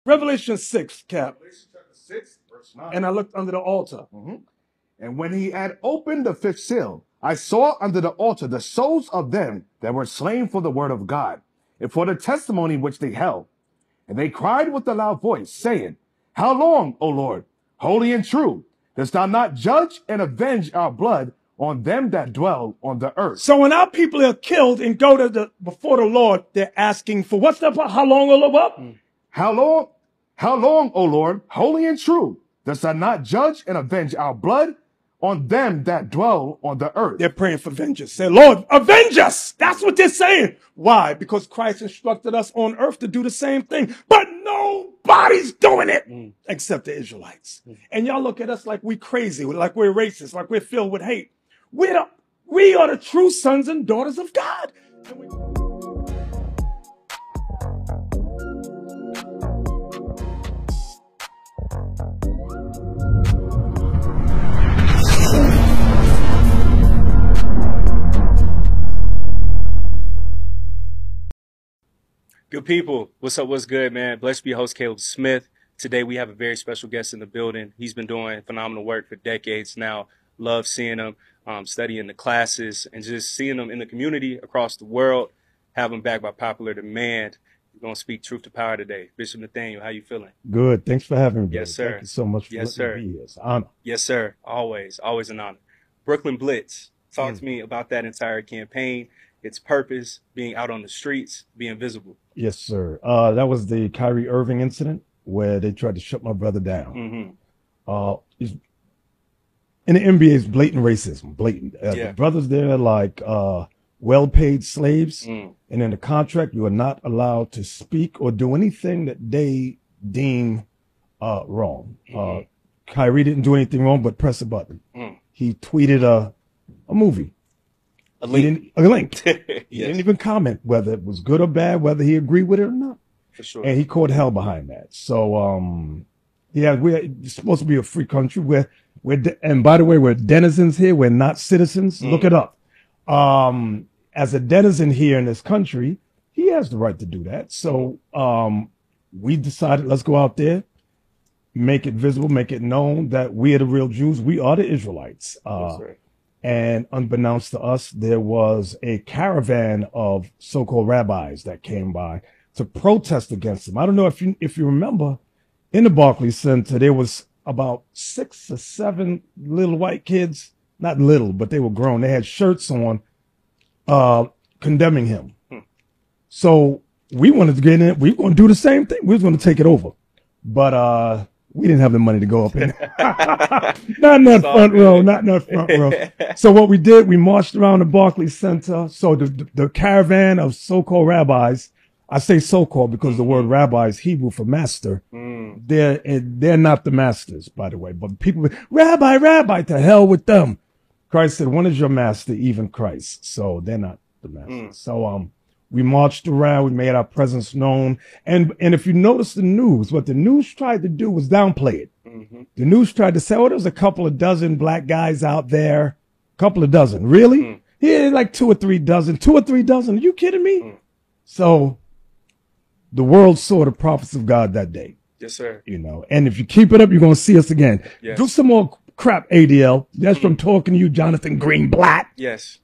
Revelation 6, Cap. Revelation chapter 6, verse 9. And I looked under the altar. And when he had opened the fifth seal, I saw under the altar the souls of them that were slain for the word of God, and for the testimony which they held. And they cried with a loud voice, saying, How long, O Lord, holy and true, dost thou not judge and avenge our blood on them that dwell on the earth? So when our people are killed and go to before the Lord, they're asking for what's that? How long, O Lord? How long, O Lord, holy and true, dost thou not judge and avenge our blood on them that dwell on the earth? They're praying for vengeance. Say, Lord, avenge us. That's what they're saying. Why? Because Christ instructed us on earth to do the same thing, but nobody's doing it except the Israelites. And y'all look at us like we crazy, like we're racist, like we're filled with hate. We are the true sons and daughters of God. Good people, what's up, what's good, man? Blessed be your host, Caleb Smith. Today we have a very special guest in the building. He's been doing phenomenal work for decades now. Love seeing him, studying the classes, and just seeing him in the community across the world. Have him back by popular demand. We're going to speak truth to power today. Bishop Nathanyel, how you feeling? Good. Thanks for having me. Yes, sir. Thank you so much for letting me be here. It's an honor. Yes, sir. Always an honor. Brooklyn Blitz, talk to me about that entire campaign, its purpose, being out on the streets, being visible. Yes, sir. That was the Kyrie Irving incident where they tried to shut my brother down. In the NBA, it's blatant racism, blatant. The brothers there are like well-paid slaves, and in the contract, you are not allowed to speak or do anything that they deem wrong. Kyrie didn't do anything wrong but press a button. He tweeted a movie. A link. He didn't even comment whether it was good or bad, whether he agreed with it or not. For sure. And he caught hell behind that. So, we're supposed to be a free country. And by the way, we're denizens here. We're not citizens. Look it up. As a denizen here in this country, he has the right to do that. So, we decided, let's go out there, make it visible, make it known that we are the real Jews. We are the Israelites. And unbeknownst to us, there was a caravan of so-called rabbis that came by to protest against them. I don't know if you remember, in the Barclays Center, there was about 6 or 7 little white kids, not little, but they were grown. They had shirts on, condemning him. So we wanted to get in. We were going to do the same thing. We was going to take it over, but we didn't have the money to go up in. Not in that front row. Not in that front row. So what we did, we marched around the Barclays Center. So the caravan of so-called rabbis, I say so-called because the word rabbi is Hebrew for master. They're not the masters, by the way. But people, rabbi, to hell with them. Christ said, "When is your master? Even Christ." So they're not the master. So we marched around, we made our presence known. And if you notice the news, what the news tried to do was downplay it. The news tried to say, oh, there's a couple of dozen black guys out there. Couple of dozen. Really? Yeah, like 2 or 3 dozen. 2 or 3 dozen. Are you kidding me? So the world saw the prophets of God that day. Yes, sir. You know, and if you keep it up, you're going to see us again. Yes. Do some more crap, ADL. That's from talking to you, Jonathan Greenblatt. Yes.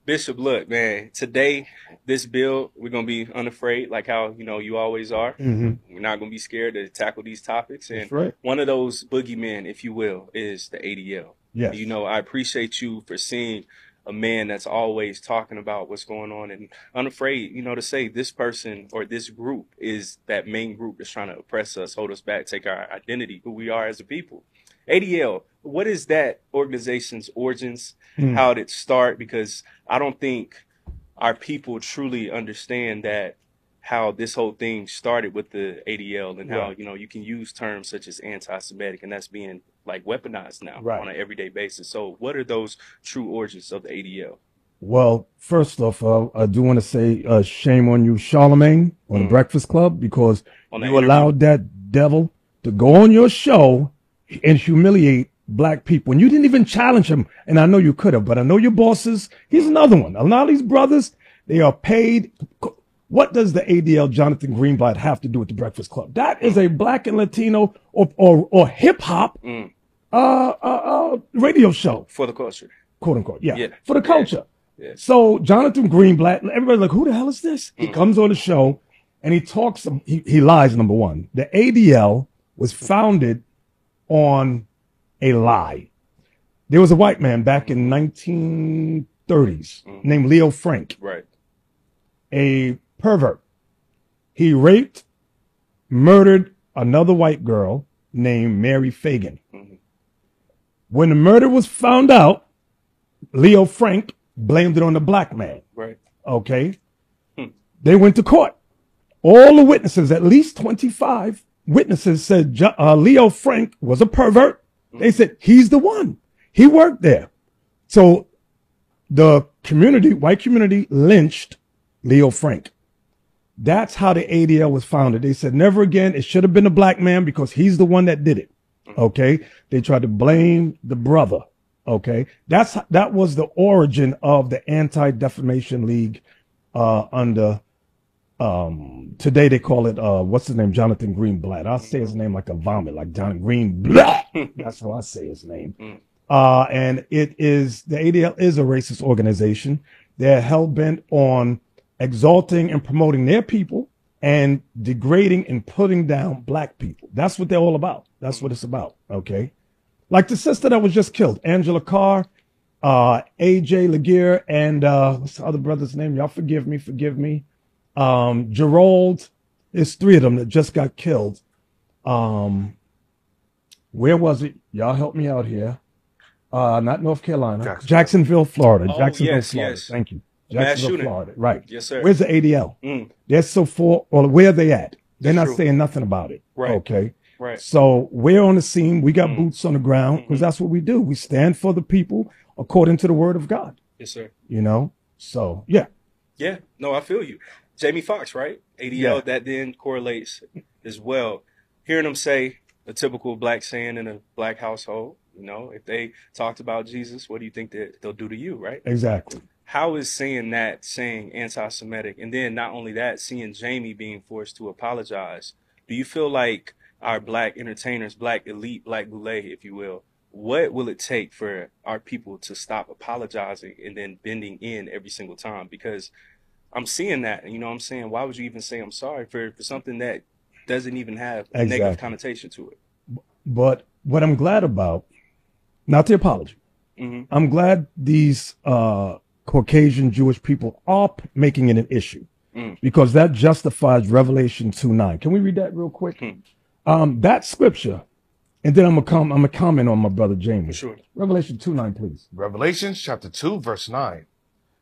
Bishop, look, man, today, this bill, we're going to be unafraid, like how, you always are. We're not going to be scared to tackle these topics. And one of those boogeymen, if you will, is the ADL. Yes. I appreciate you for seeing a man that's always talking about what's going on and unafraid, to say this person or this group is that main group that's trying to oppress us, hold us back, take our identity, who we are as a people. ADL, what is that organization's origins? How did it start? Because I don't think our people truly understand that how this whole thing started with the ADL and how, you can use terms such as anti-Semitic and that's being like weaponized now on an everyday basis. So what are those true origins of the ADL? Well, first off, I do want to say shame on you, Charlemagne, on the Breakfast Club, because you allowed that devil to go on your show and humiliate black people. And you didn't even challenge him. And I know you could have, but I know your bosses. He's another one. A lot of these brothers, they are paid. What does the ADL Jonathan Greenblatt have to do with the Breakfast Club? That is a Black and Latino or hip hop radio show For the culture. quote unquote. Yeah. Yeah. For the culture. Yeah. So Jonathan Greenblatt, everybody's like, who the hell is this? He comes on the show and he talks, he lies, number one. The ADL was founded on a lie. There was a white man back in 1930s named Leo Frank, Right. a pervert. He raped, murdered another white girl named Mary Fagan. When the murder was found out, Leo Frank blamed it on the black man. Right. Okay. They went to court. All the witnesses, at least 25 witnesses, said Leo Frank was a pervert. They said he's the one. He worked there. So the community, white community, lynched Leo Frank. That's how the ADL was founded. They said never again. It should have been a black man because he's the one that did it. Okay. They tried to blame the brother. Okay. That was the origin of the Anti-Defamation League, under, today they call it, what's his name? Jonathan Greenblatt. I'll say his name like a vomit, like Jonathan Greenblatt. That's how I say his name. And it is, the ADL is a racist organization. They're hell-bent on exalting and promoting their people and degrading and putting down black people. That's what they're all about. That's what it's about. Okay. Like the sister that was just killed, Angela Carr, AJ Laguerre, and, what's the other brother's name? Y'all forgive me. Gerald. There's three of them that just got killed. Where was it? Y'all help me out here. Not North Carolina. Jacksonville, Florida. Oh, Jacksonville, yes, Florida. yes. Thank you. Mass Jacksonville, shooting. Florida. Right. Yes, sir. Where's the ADL? They're so for, or where are they at? They're not saying nothing about it. Right. Okay. Right. So we're on the scene. We got boots on the ground because that's what we do. We stand for the people according to the word of God. Yes, sir. You know? So, yeah. Yeah. No, I feel you. Jamie Foxx, right? ADL, Yeah. that then correlates as well. Hearing them say a typical black saying in a black household, you know, if they talked about Jesus, what do you think that they'll do to you, right? Exactly. How is saying that saying anti-Semitic? And then not only that, seeing Jamie being forced to apologize. Do you feel like our black entertainers, black elite, black boule, if you will, what will it take for our people to stop apologizing and then bending in every single time? Because I'm seeing that, and you know what I'm saying? Why would you even say I'm sorry for something that doesn't even have a negative connotation to it? But what I'm glad about, not the apology, I'm glad these Caucasian Jewish people are making it an issue because that justifies Revelation 2:9. Can we read that real quick? That scripture, and then I'm gonna comment on my brother Jamie. Sure. Revelation 2:9, please. Revelation chapter 2, verse 9.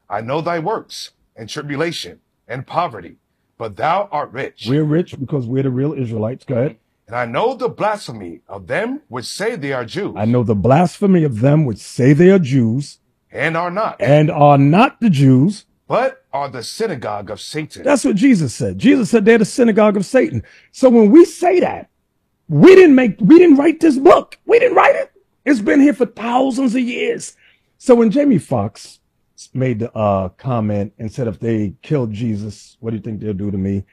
I know thy works and tribulation and poverty, but thou art rich. We're rich because we're the real Israelites. Go ahead. And I know the blasphemy of them which say they are Jews. I know the blasphemy of them which say they are Jews and are not. And are not the Jews. But are the synagogue of Satan. That's what Jesus said. Jesus said they're the synagogue of Satan. So when we say that, we didn't write this book. We didn't write it. It's been here for thousands of years. So when Jamie Foxx made the comment and said, if they killed Jesus, what do you think they'll do to me?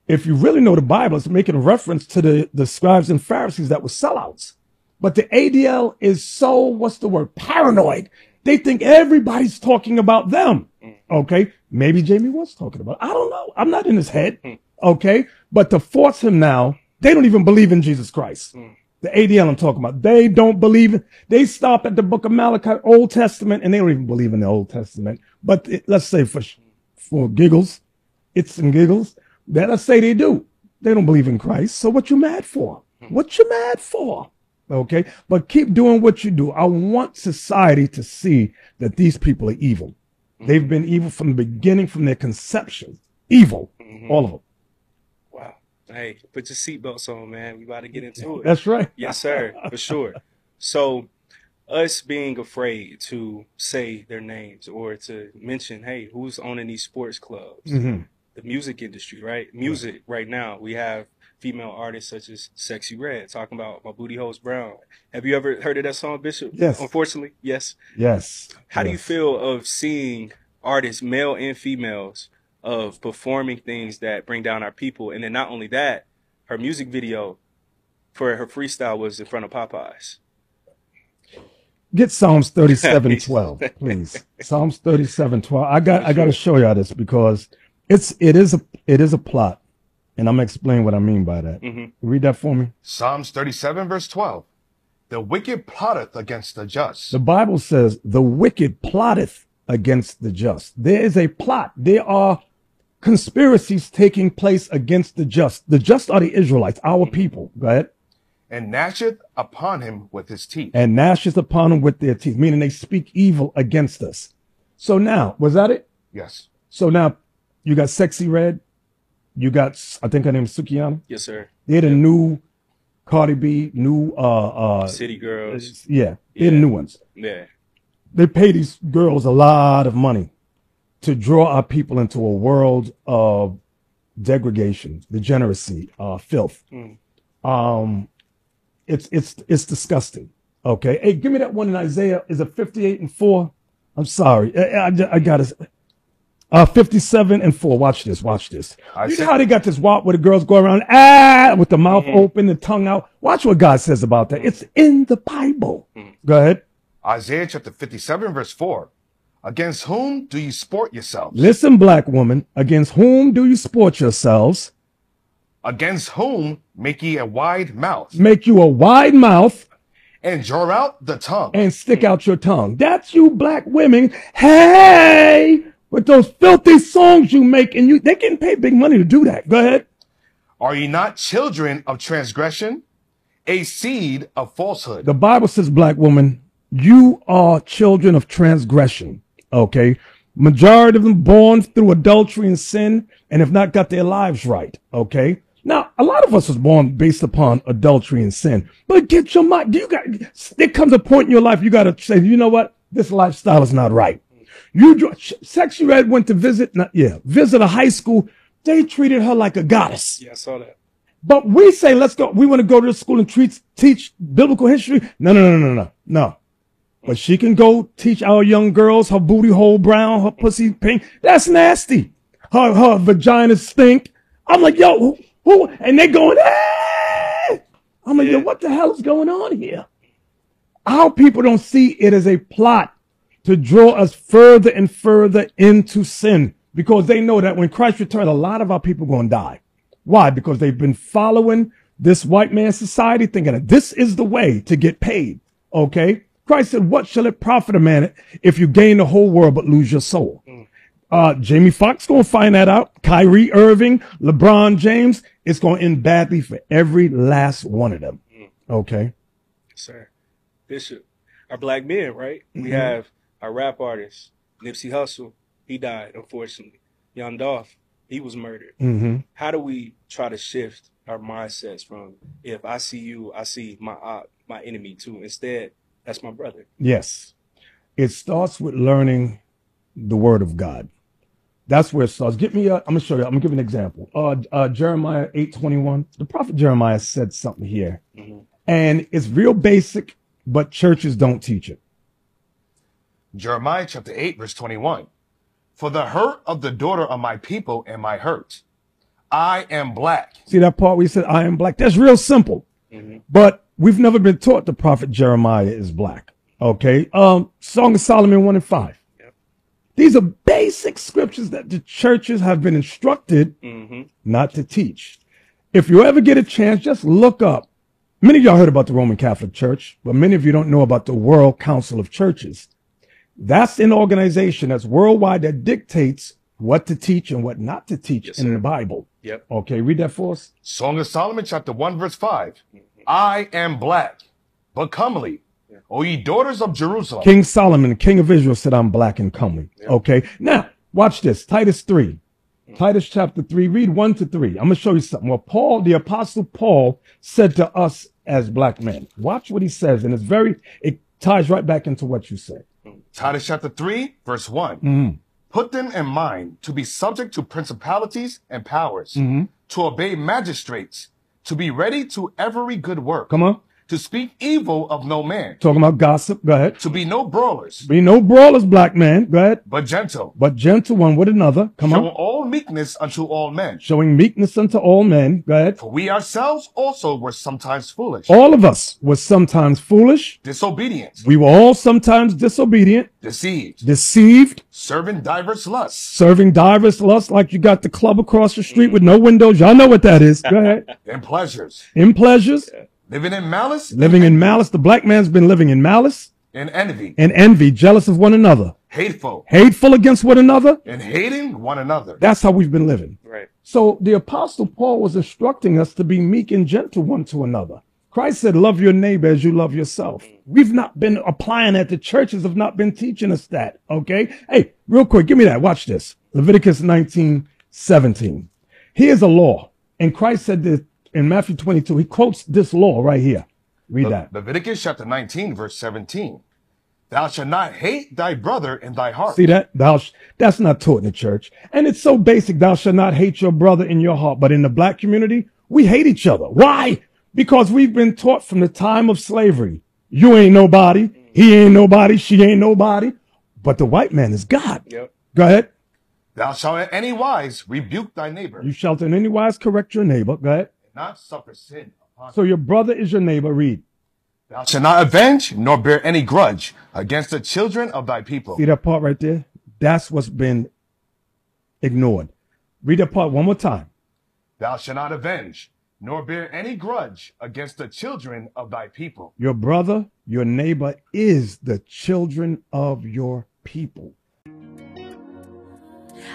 If you really know the Bible, it's making a reference to the scribes and Pharisees that were sellouts. But the ADL is so, what's the word, paranoid. They think everybody's talking about them. Okay. Maybe Jamie was talking about it. I don't know. I'm not in his head. Okay. But to force him now, they don't even believe in Jesus Christ. The ADL I'm talking about. They don't believe it. They stop at the book of Malachi, Old Testament, and they don't even believe in the Old Testament. But let's say for giggles, it's and giggles, let's say they do. They don't believe in Christ. So what you mad for? What you mad for? Okay. But keep doing what you do. I want society to see that these people are evil. They've been evil from the beginning, from their conception. Evil. All of them. Wow. Hey, put your seatbelts on, man. We about to get into it. That's right. Yes, sir. For sure. So us being afraid to say their names or to mention, hey, who's owning these sports clubs? The music industry, right? Music right now, we have female artists such as Sexxy Red talking about my booty hole's brown. Have you ever heard of that song, Bishop? Yes. Unfortunately, yes. Yes. How do you feel of seeing artists, male and females, of performing things that bring down our people. And then not only that, her music video for her freestyle was in front of Popeyes. Get Psalms 37:12, please. Psalms 37:12. I got to show y'all this because it is a plot, and I'm gonna explain what I mean by that. Read that for me. Psalms 37 verse 12. The wicked plotteth against the just. The Bible says the wicked plotteth against the just. There is a plot. There are conspiracies taking place against the just. The just are the Israelites, our people. Go ahead. And gnasheth upon him with his teeth. And gnasheth upon them with their teeth, meaning they speak evil against us. So now, was that it? Yes. So now, you got Sexxy Red. You got, I think her name is Sukiyana. Yes, sir. They're the new Cardi B, new City Girls. Yeah, they're the new ones. Yeah. They pay these girls a lot of money to draw our people into a world of degradation, degeneracy, filth. It's disgusting. Okay. Hey, give me that one in Isaiah. Is it 58:4? I'm sorry. I got it. 57:4. Watch this. You know how they got this walk where the girls go around with the mouth open, the tongue out. Watch what God says about that. It's in the Bible. Go ahead. Isaiah chapter 57 verse 4. Against whom do you sport yourselves? Listen, black woman. Against whom do you sport yourselves? Against whom make ye a wide mouth? Make you a wide mouth. And draw out the tongue. And stick out your tongue. That's you black women. Hey! With those filthy songs you make, and they getting paid big money to do that. Go ahead. Are ye not children of transgression? A seed of falsehood. The Bible says, black woman, you are children of transgression. Okay. Majority of them born through adultery and sin and have not got their lives right. Okay. Now, a lot of us was born based upon adultery and sin, but get your mind. There comes a point in your life you got to say, you know what? This lifestyle is not right. Sexxy Red went to visit a high school. They treated her like a goddess. Yeah, I saw that. But we say, let's go. We want to go to the school and teach biblical history. No. But she can go teach our young girls her booty hole brown, her pussy pink. That's nasty. Her vagina stink. I'm like, yo, who? And they going, hey! I'm like, yo, what the hell is going on here? Our people don't see it as a plot to draw us further and further into sin, because they know that when Christ returns, a lot of our people are going to die. Why? Because they've been following this white man society, thinking that this is the way to get paid. Okay. Christ said, what shall it profit a man if you gain the whole world but lose your soul? Jamie Foxx going to find that out. Kyrie Irving, LeBron James. It's going to end badly for every last one of them. Okay. Sir, Bishop, our black men, right? We have our rap artist, Nipsey Hussle. He died, unfortunately. Young Dolph, he was murdered. How do we try to shift our mindsets from, if I see you, I see my enemy too. Instead, that's my brother. Yes. It starts with learning the word of God. That's where it starts. I'm going to show you. I'm going to give you an example. Jeremiah 8:21. The prophet Jeremiah said something here. And it's real basic, but churches don't teach it. Jeremiah chapter 8 verse 21. For the hurt of the daughter of my people and my hurt, I am black. See that part where he said, I am black? That's real simple. But we've never been taught the prophet Jeremiah is black. Okay. Song of Solomon 1:5. These are basic scriptures that the churches have been instructed not to teach. If you ever get a chance, just look up. Many of y'all heard about the Roman Catholic Church, but many of you don't know about the World Council of Churches. That's an organization that's worldwide that dictates what to teach and what not to teach in the Bible. Okay, read that for us. Song of Solomon chapter 1 verse 5. I am black, but comely. O ye daughters of Jerusalem. King Solomon, king of Israel, said, I'm black and comely. Okay, now watch this. Titus 3. Titus chapter 3, read 1 to 3. I'm going to show you something. Well, Paul, the apostle Paul, said to us as black men. Watch what he says, and it ties right back into what you said. Titus chapter 3, verse 1. Put them in mind to be subject to principalities and powers, to obey magistrates, to be ready to every good work. Come on. to speak evil of no man, Talking about gossip. Go ahead. to be no brawlers, Be no brawlers, black man. Go ahead. but gentle, But gentle one with another. Come showing on. all meekness unto all men. Showing meekness unto all men. Go ahead. For we ourselves also were sometimes foolish, All of us were sometimes foolish. disobedient, We were all sometimes disobedient, deceived, serving diverse lusts, serving divers lusts, like you got the club across the street with no windows. Y'all know what that is. Go ahead. and pleasures, In pleasures, living in malice, living in malice. The black man's been living in malice and envy, and envy, jealous of one another, hateful, hateful against one another. and hating one another. That's how we've been living. Right. So the apostle Paul was instructing us to be meek and gentle one to another. Christ said, love your neighbor as you love yourself. We've not been applying that. The churches have not been teaching us that. Okay. Hey, real quick, give me that. Watch this. Leviticus 19:17. Here's a law. And Christ said this in Matthew 22. He quotes this law right here. Read that. Leviticus chapter 19, verse 17. Thou shalt not hate thy brother in thy heart. See that? That's not taught in the church. And it's so basic. Thou shalt not hate your brother in your heart. But in the black community, we hate each other. Why? Because we've been taught from the time of slavery. You ain't nobody. He ain't nobody. She ain't nobody. But the white man is God. Yep. Go ahead. Thou shalt in any wise rebuke thy neighbor, You shall in any wise correct your neighbor. Go ahead. and not suffer sin upon So your brother is your neighbor. Read. Thou shalt not avenge nor bear any grudge against the children of thy people. See that part right there? That's what's been ignored. Read that part one more time. Thou shalt not avenge nor bear any grudge against the children of thy people. Your brother, your neighbor is the children of your people.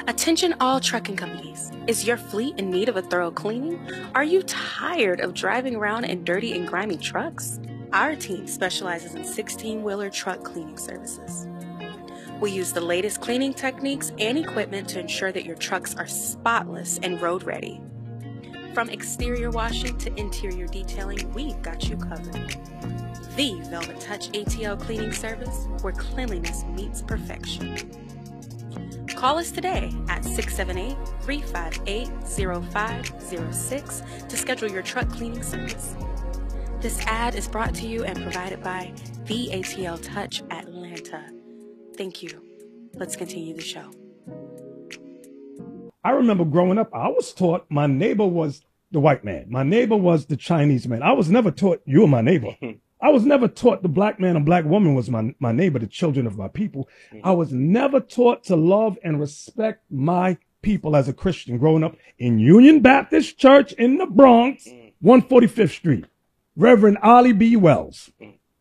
Attention all trucking companies. Is your fleet in need of a thorough cleaning? Are you tired of driving around in dirty and grimy trucks? Our team specializes in 16-wheeler truck cleaning services. We use the latest cleaning techniques and equipment to ensure that your trucks are spotless and road ready. From exterior washing to interior detailing, we've got you covered. The Velvet Touch ATL cleaning service, where cleanliness meets perfection. Call us today at 678-358-0506 to schedule your truck cleaning service. This ad is brought to you and provided by the ATL Touch Atlanta. Thank you. Let's continue the show. I remember growing up, I was taught my neighbor was the white man. My neighbor was the Chinese man. I was never taught you were my neighbor. I was never taught the black man and black woman was my neighbor, the children of my people. I was never taught to love and respect my people as a Christian growing up in Union Baptist Church in the Bronx, 145th Street. Reverend Ollie B. Wells.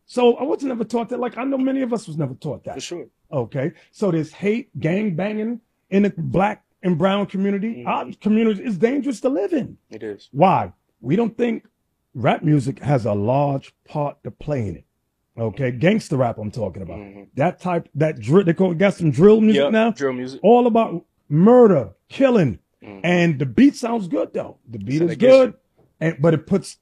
So I wasn't never taught that. Like I know many of us was never taught that. For sure. Okay. So there's hate, gang banging in the black and brown community. Our community is dangerous to live in. It is. Why? We don't think rap music has a large part to play in it. Okay. Gangster rap I'm talking about. That type, that drill, they got some drill music now. Drill music. All about murder, killing. And the beat sounds good though. The beat So is that gets good. But it puts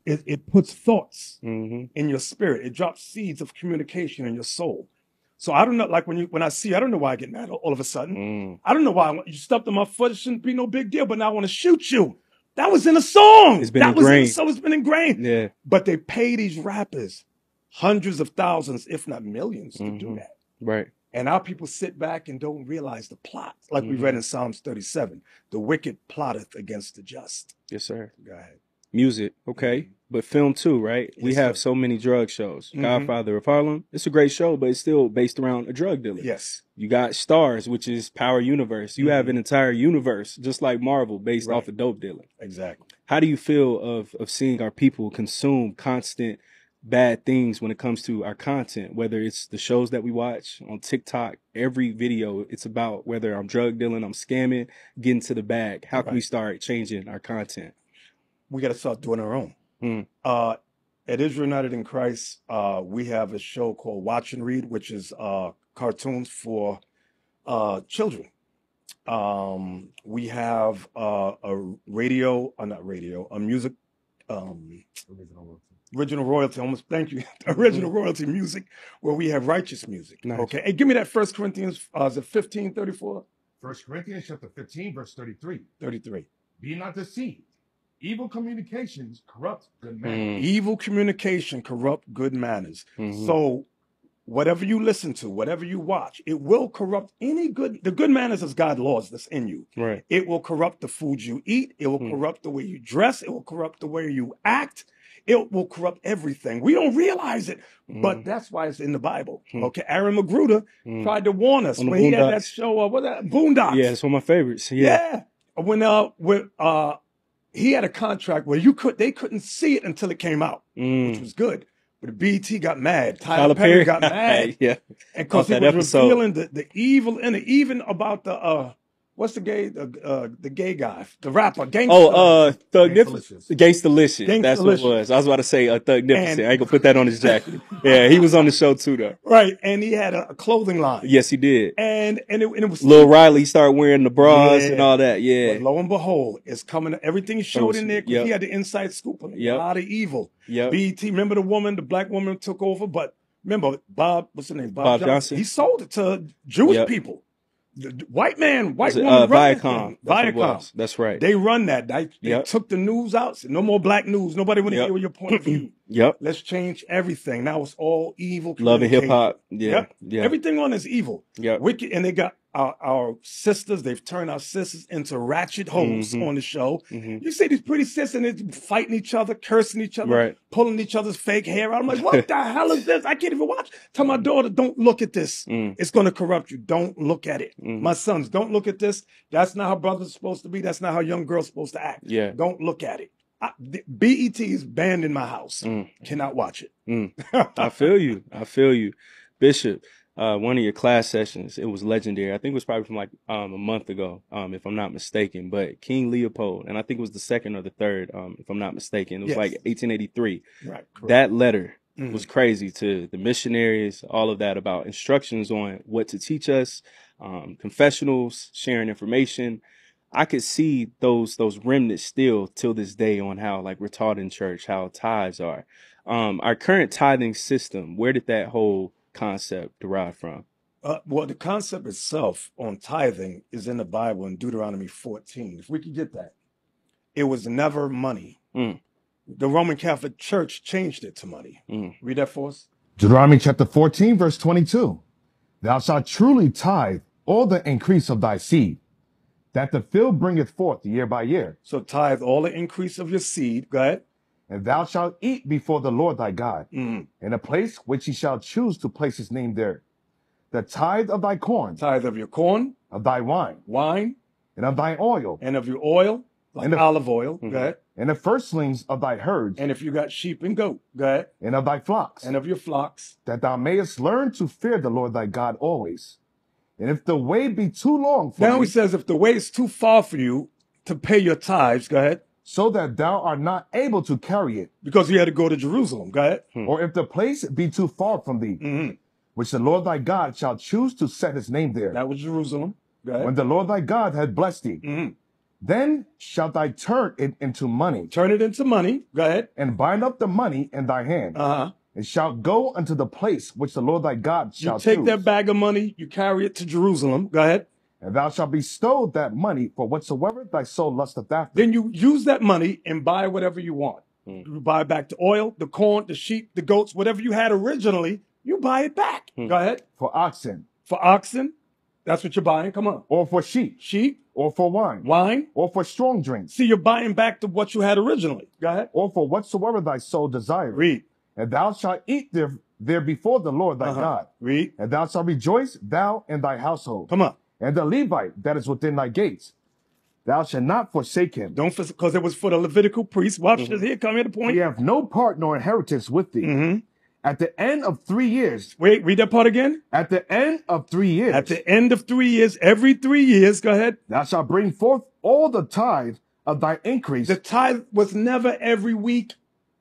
thoughts Mm-hmm. in your spirit. It drops seeds of communication in your soul. So I don't know, like when I see, I don't know why I get mad all of a sudden. I don't know why you stepped on my foot. It shouldn't be no big deal, but now I want to shoot you. That was in a song. It's been that ingrained. was in, so it's been ingrained. Yeah. But they pay these rappers hundreds of thousands, if not millions, to do that. Right. And our people sit back and don't realize the plot. Like we read in Psalms 37, the wicked plotteth against the just. Yes, sir. Go ahead. Music, okay, but film too, right? We Yes, have sir. so many drug shows. Godfather of Harlem, it's a great show, but it's still based around a drug dealer. Yes. You got Stars, which is Power Universe. You have an entire universe, just like Marvel, based off a dope dealer. Exactly. How do you feel of seeing our people consume constant bad things when it comes to our content, whether it's the shows that we watch on TikTok, every video, it's about whether I'm drug dealing, I'm scamming, getting to the bag. How can we start changing our content? We got to start doing our own. At Israel United in Christ, we have a show called Watch and Read, which is cartoons for children. We have a music, original royalty, almost, thank you, original royalty music, where we have righteous music. Nice. Okay, hey, give me that 1 Corinthians, is it 15:34? 1 Corinthians chapter 15, verse 33. 33. Be not deceived. Evil communications corrupt good manners. Evil communication corrupt good manners. Mhm. So whatever you listen to, whatever you watch, it will corrupt the good manners is God's laws that's in you. Right. It will corrupt the food you eat. It will Mm. corrupt the way you dress. It will corrupt the way you act. It will corrupt everything. We don't realize it, but that's why it's in the Bible. Okay, Aaron Magruder tried to warn us On the when he had that Boondocks. show, Boondocks. Yeah, it's one of my favorites. Yeah. When he had a contract where they couldn't see it until it came out, which was good. But the BET got mad. Tyler Perry got mad. Yeah. And because he that was episode. revealing the evil in it, even about the what's the gay guy, the rapper, Gangsta. Thugnificent. Gangstalicious. That's what it was. I was about to say Thugnificent. I ain't gonna put that on his jacket. Yeah, he was on the show too, though. Right, and he had a clothing line. Yes, he did. And it was Lil Riley started wearing the bras and all that. Yeah. But lo and behold, it's coming. Everything he showed in there, 'cause Yep. he had the inside scoop on it. Yep. A lot of evil. Yep. BET, remember the black woman took over, but remember what's her name? Bob Johnson. He sold it to Jewish Yep. people. The white woman Was it, run that Viacom. thing. That's what it Viacom. was. That's right. They run that. They Yep. took the news out. Said, no more black news. Nobody want to Yep. hear your point of view. Yep. Let's change everything. Now it's all evil. Love and hip hop. Yeah. Yep. Yeah. Everything on is evil. Yep. Wicked, and they got our sisters. They've turned our sisters into ratchet hoes on the show. You see these pretty sisters and they're fighting each other, cursing each other, Right. pulling each other's fake hair out. I'm like, what the hell is this? I can't even watch. Tell my daughter, don't look at this. It's going to corrupt you. Don't look at it. My sons, don't look at this. That's not how brothers are supposed to be. That's not how young girls are supposed to act. Yeah. Don't look at it. BET is banned in my house. Cannot watch it. I feel you. I feel you. Bishop, one of your class sessions, it was legendary. I think it was probably from like a month ago, if I'm not mistaken. But King Leopold, and I think it was the second or the third, if I'm not mistaken. It was like 1883. Right. Correct. That letter was crazy to the missionaries, all of that about instructions on what to teach us, confessionals, sharing information. I could see those remnants still till this day on how like we're taught in church, how tithes are. Our current tithing system, where did that whole concept derive from? Well, the concept itself on tithing is in the Bible in Deuteronomy 14. If we could get that. It was never money. The Roman Catholic Church changed it to money. Read that for us. Deuteronomy chapter 14, verse 22. Thou shalt truly tithe all the increase of thy seed, that the field bringeth forth year by year. So tithe all the increase of your seed. Go ahead. And thou shalt eat before the Lord thy God, in a place which he shall choose to place his name there. The tithe of thy corn, Tithe of your corn, of thy wine, wine, and of thy oil, and of your oil, like And the- olive oil. Go ahead. and the firstlings of thy herds, And if you got sheep and goat, go ahead. and of thy flocks, And of your flocks. that thou mayest learn to fear the Lord thy God always. And if the way be too long for Now thee, he says, if the way is too far for you to pay your tithes, go ahead. so that thou art not able to carry it, Because you had to go to Jerusalem. Go ahead. or if the place be too far from thee, which the Lord thy God shall choose to set his name there, That was Jerusalem. Go ahead. when the Lord thy God had blessed thee, then shalt thou turn it into money, Turn it into money. Go ahead. and bind up the money in thy hand, and shalt go unto the place which the Lord thy God You shall take choose. that bag of money, you carry it to Jerusalem. Go ahead. And thou shalt bestow that money for whatsoever thy soul lusteth after. Then you use that money and buy whatever you want. You buy back the oil, the corn, the sheep, the goats, whatever you had originally, you buy it back. Go ahead. For oxen, For oxen, that's what you're buying. Come on. or for sheep, Sheep, or for wine, wine. or for strong drinks, See, you're buying back to what you had originally. Go ahead. or for whatsoever thy soul desireth. Read. And thou shalt eat there before the Lord thy God. Read. And thou shalt rejoice, thou and thy household. Come on. And the Levite that is within thy gates, thou shalt not forsake him. Don't, because it was for the Levitical priests. Watch this here. Come here to the point. He have no part nor inheritance with thee. At the end of 3 years, Wait, read that part again. at the end of 3 years, At the end of 3 years, every 3 years, go ahead. thou shalt bring forth all the tithe of thy increase. The tithe was never every week.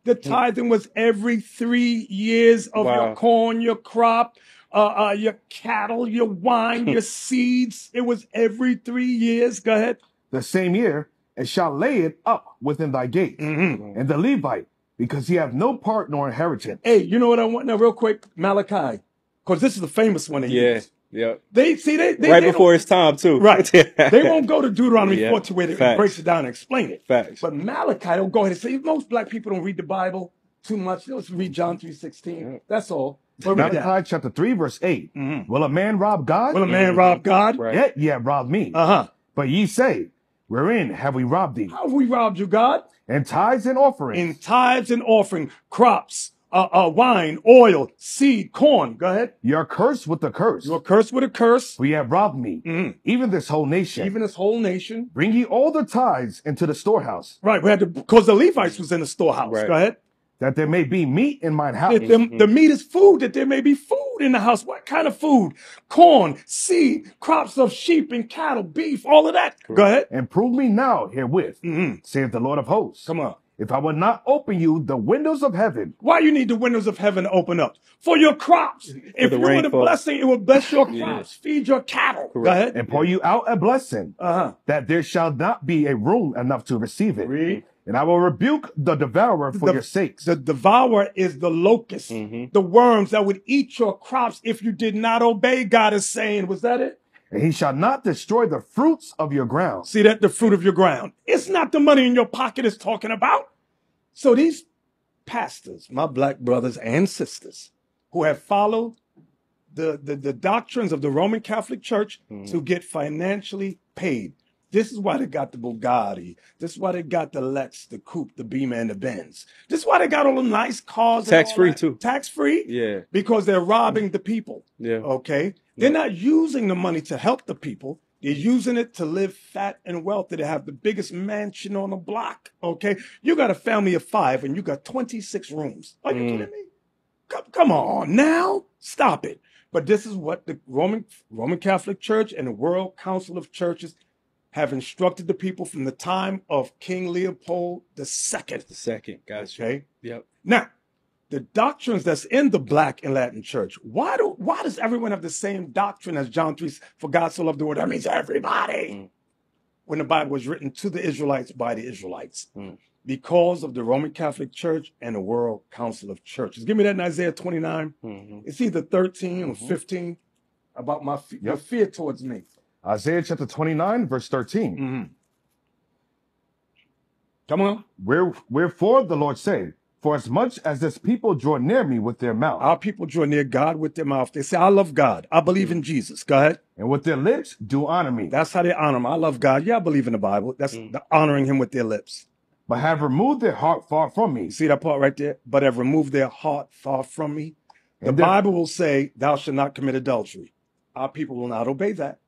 The tithing was every 3 years of Wow. your corn, your crop, your cattle, your wine, your seeds. It was every 3 years. Go ahead. The same year, and shall lay it up within thy gate. And the Levite, because he have no part nor inheritance. Hey, you know what I want now, real quick? Malachi. Because this is the famous one. Yeah. Yep. They right before it's time too. Right. They won't go to Deuteronomy Yeah. 14 where it Facts. breaks it down and explain it. Facts. But Malachi will go ahead and say most black people don't read the Bible too much. They'll just read John 3:16. Yeah. That's all. But read that. Malachi chapter 3, verse 8. Mhm. Will a man rob God? Will a man rob God? Right. Yet ye have robbed me. But ye say, wherein have we robbed thee? How have we robbed you, God? In tithes and offerings. In tithes and offering, crops, wine, oil, seed, corn. Go ahead. Ye are cursed with the curse. You're cursed with a curse. For ye have robbed me, even this whole nation. Even this whole nation. Bring ye all the tithes into the storehouse, Right. We had to, because the Levites was in the storehouse. Right. Go ahead. that there may be meat in mine house. The meat is food, that there may be food in the house. What kind of food? Corn, seed, crops of sheep and cattle, beef, all of that. Go ahead. And prove me now herewith, saith the Lord of hosts. Come on. If I would not open you the windows of heaven. Why you need the windows of heaven to open up? For your crops. If you were the blessing, it will bless your crops. Feed your cattle. Go ahead. And pour you out a blessing, that there shall not be a room enough to receive it. Read. And I will rebuke the devourer for your sakes. The devourer is the locust, the worms that would eat your crops if you did not obey. God is saying, was that it? And he shall not destroy the fruits of your ground. See that? The fruit of your ground. It's not the money in your pocket it's talking about. So these pastors, my black brothers and sisters, who have followed the doctrines of the Roman Catholic Church to get financially paid. This is why they got the Bugatti. This is why they got the Lex, the Coupe, the Beamer, and the Benz. This is why they got all the nice cars. Tax-free too. Tax-free? Yeah. Because they're robbing the people. Yeah. Okay? They're not using the money to help the people. They're using it to live fat and wealthy, to have the biggest mansion on the block. Okay? You got a family of 5 and you got 26 rooms. Are you kidding me? Come on now. Stop it. But this is what the Roman Catholic Church and the World Council of Churches have instructed the people from the time of King Leopold II. The second, gotcha. Okay? Yep. Now, the doctrines that's in the Black and Latin Church, why does everyone have the same doctrine as John 3, for God so loved the world? That means everybody. When the Bible was written to the Israelites by the Israelites. Because of the Roman Catholic Church and the World Council of Churches. Give me that in Isaiah 29. It's either 13 or 15 about my your fear towards me. Isaiah chapter 29, verse 13. Come on. Wherefore the Lord said, for as much as this people draw near me with their mouth. Our people draw near God with their mouth. They say, I love God. I believe in Jesus. Go ahead. And with their lips do honor me. That's how they honor him. I love God. Yeah, I believe in the Bible. That's the honoring him with their lips. But have removed their heart far from me. You see that part right there? But have removed their heart far from me. The Bible will say, thou shalt not commit adultery. Our people will not obey that.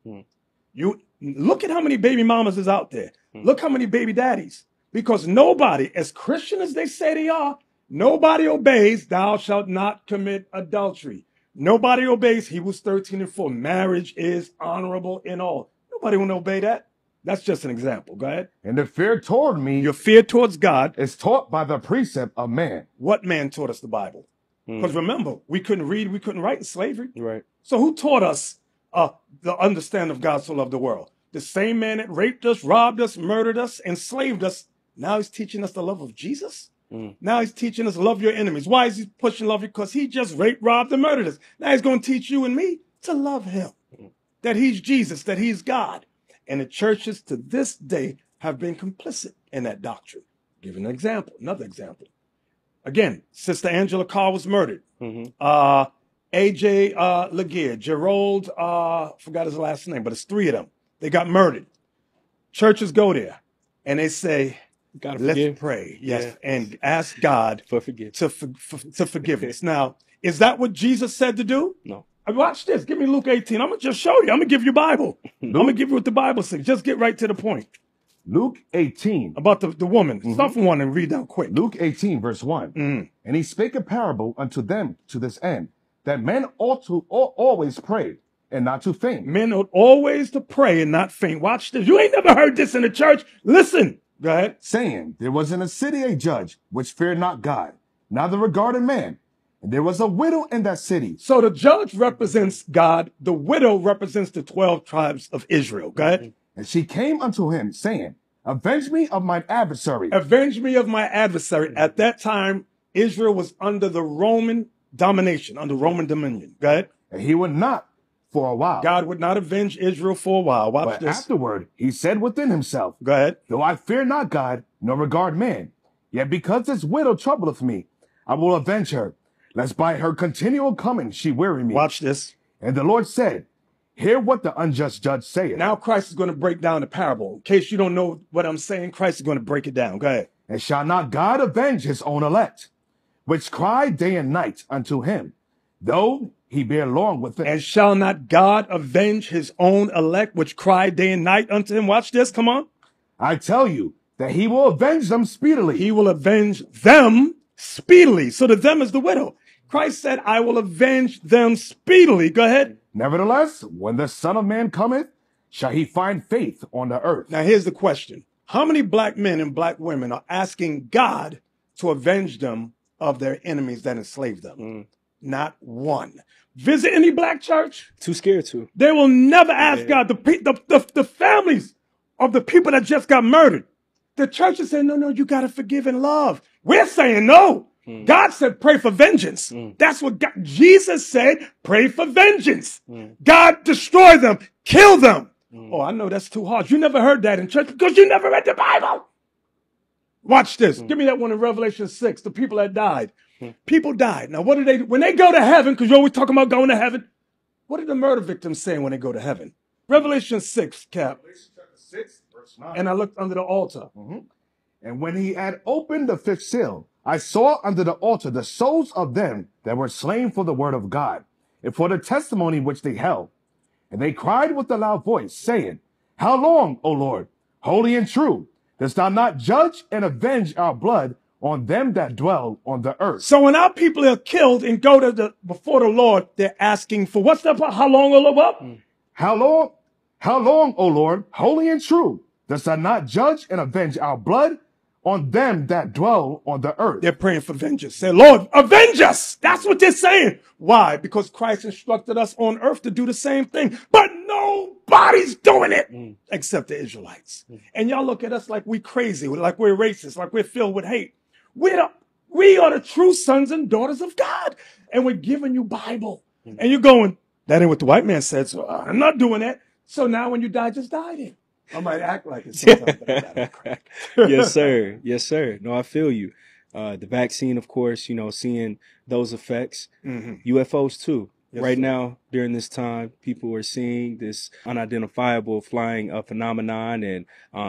You look at how many baby mamas is out there. Look how many baby daddies. Because nobody, as Christian as they say they are, nobody obeys, thou shalt not commit adultery. Nobody obeys Hebrews 13:4. Marriage is honorable in all. Nobody will obey that. That's just an example. Go ahead. And the fear toward me, your fear towards God, is taught by the precept of man. What man taught us the Bible? Because remember, we couldn't read, we couldn't write in slavery. Right. So who taught us the understanding of God so loved the world? The same man that raped us, robbed us, murdered us, enslaved us. Now he's teaching us the love of Jesus. Now he's teaching us love your enemies. Why is he pushing love? Because he just raped, robbed, and murdered us. Now he's going to teach you and me to love him. That he's Jesus, that he's God. And the churches to this day have been complicit in that doctrine. Give an example, another example. Again, Sister Angela Carr was murdered. A.J. Laguerre, Gerald, forgot his last name, but it's 3 of them. They got murdered. Churches go there and they say, let's pray. Yes. And ask God for forgiveness. To forgive us. Now, is that what Jesus said to do? No. Watch this. Give me Luke 18. I'm going to just show you. I'm going to give you Bible. I'm going to give you what the Bible says. Just get right to the point. Luke 18. About the woman. Start from 1 and read down quick. Luke 18, verse 1. And he spake a parable unto them to this end, that men ought to always pray and not to faint. Men ought always to pray and not faint. Watch this. You ain't never heard this in the church. Listen. Go ahead. Saying, there was in a city a judge which feared not God, neither regarded man. And there was a widow in that city. So the judge represents God. The widow represents the 12 tribes of Israel. Go ahead. And she came unto him, saying, avenge me of mine adversary. Avenge me of my adversary. At that time, Israel was under the Roman domination, under Roman dominion. Go ahead. And he would not, for a while. God would not avenge Israel for a while. Watch But this. afterward, he said within himself, Go ahead. though I fear not God, nor regard man, yet because this widow troubleth me, I will avenge her, lest by her continual coming she weary me. Watch this. And the Lord said, hear what the unjust judge saith. Now Christ is going to break down the parable. In case you don't know what I'm saying, Christ is going to break it down. Go ahead. And shall not God avenge his own elect, which cry day and night unto him, though he bear long with them? And shall not God avenge his own elect, which cry day and night unto him? Watch this. Come on. I tell you that he will avenge them speedily. He will avenge them speedily. So the them is the widow. Christ said, I will avenge them speedily. Go ahead. Nevertheless, when the Son of Man cometh, shall he find faith on the earth? Now here's the question. How many black men and black women are asking God to avenge them of their enemies that enslaved them? Not one. Visit any black church. Too scared to. They will never ask God. The families of the people that just got murdered. The church is saying, no, you got to forgive and love. We're saying no. God said, pray for vengeance. That's what Jesus said, pray for vengeance. God destroy them, kill them. Oh, I know that's too hard. You never heard that in church because you never read the Bible. Watch this. Give me that one in Revelation 6, the people that died. People died. Now, what do they do? When they go to heaven, because you're always talking about going to heaven, what did the murder victims say when they go to heaven? Revelation 6, Cap. Revelation chapter 6, verse 9. And I looked under the altar. And when he had opened the fifth seal, I saw under the altar the souls of them that were slain for the word of God, and for the testimony which they held. And they cried with a loud voice, saying, how long, O Lord, holy and true, dost thou not judge and avenge our blood on them that dwell on the earth? So when our people are killed and go to before the Lord, they're asking for what's that? How long, O Lord? How long, O Lord, holy and true, dost thou not judge and avenge our blood on them that dwell on the earth? They're praying for vengeance. Say, Lord, avenge us. That's what they're saying. Why? Because Christ instructed us on earth to do the same thing, but nobody's doing it except the Israelites. And y'all look at us like we crazy, like we're racist, like we're filled with hate. We are the true sons and daughters of God, and we're giving you Bible. And you're going, that ain't what the white man said, so I'm not doing that. So now when you die, just die then. I might act like it sometimes, but I gotta crack. Yes, sir. Yes, sir. No, I feel you. The vaccine, of course, seeing those effects. UFOs too. Yes, right sir. now, during this time, people are seeing this unidentifiable flying phenomenon, and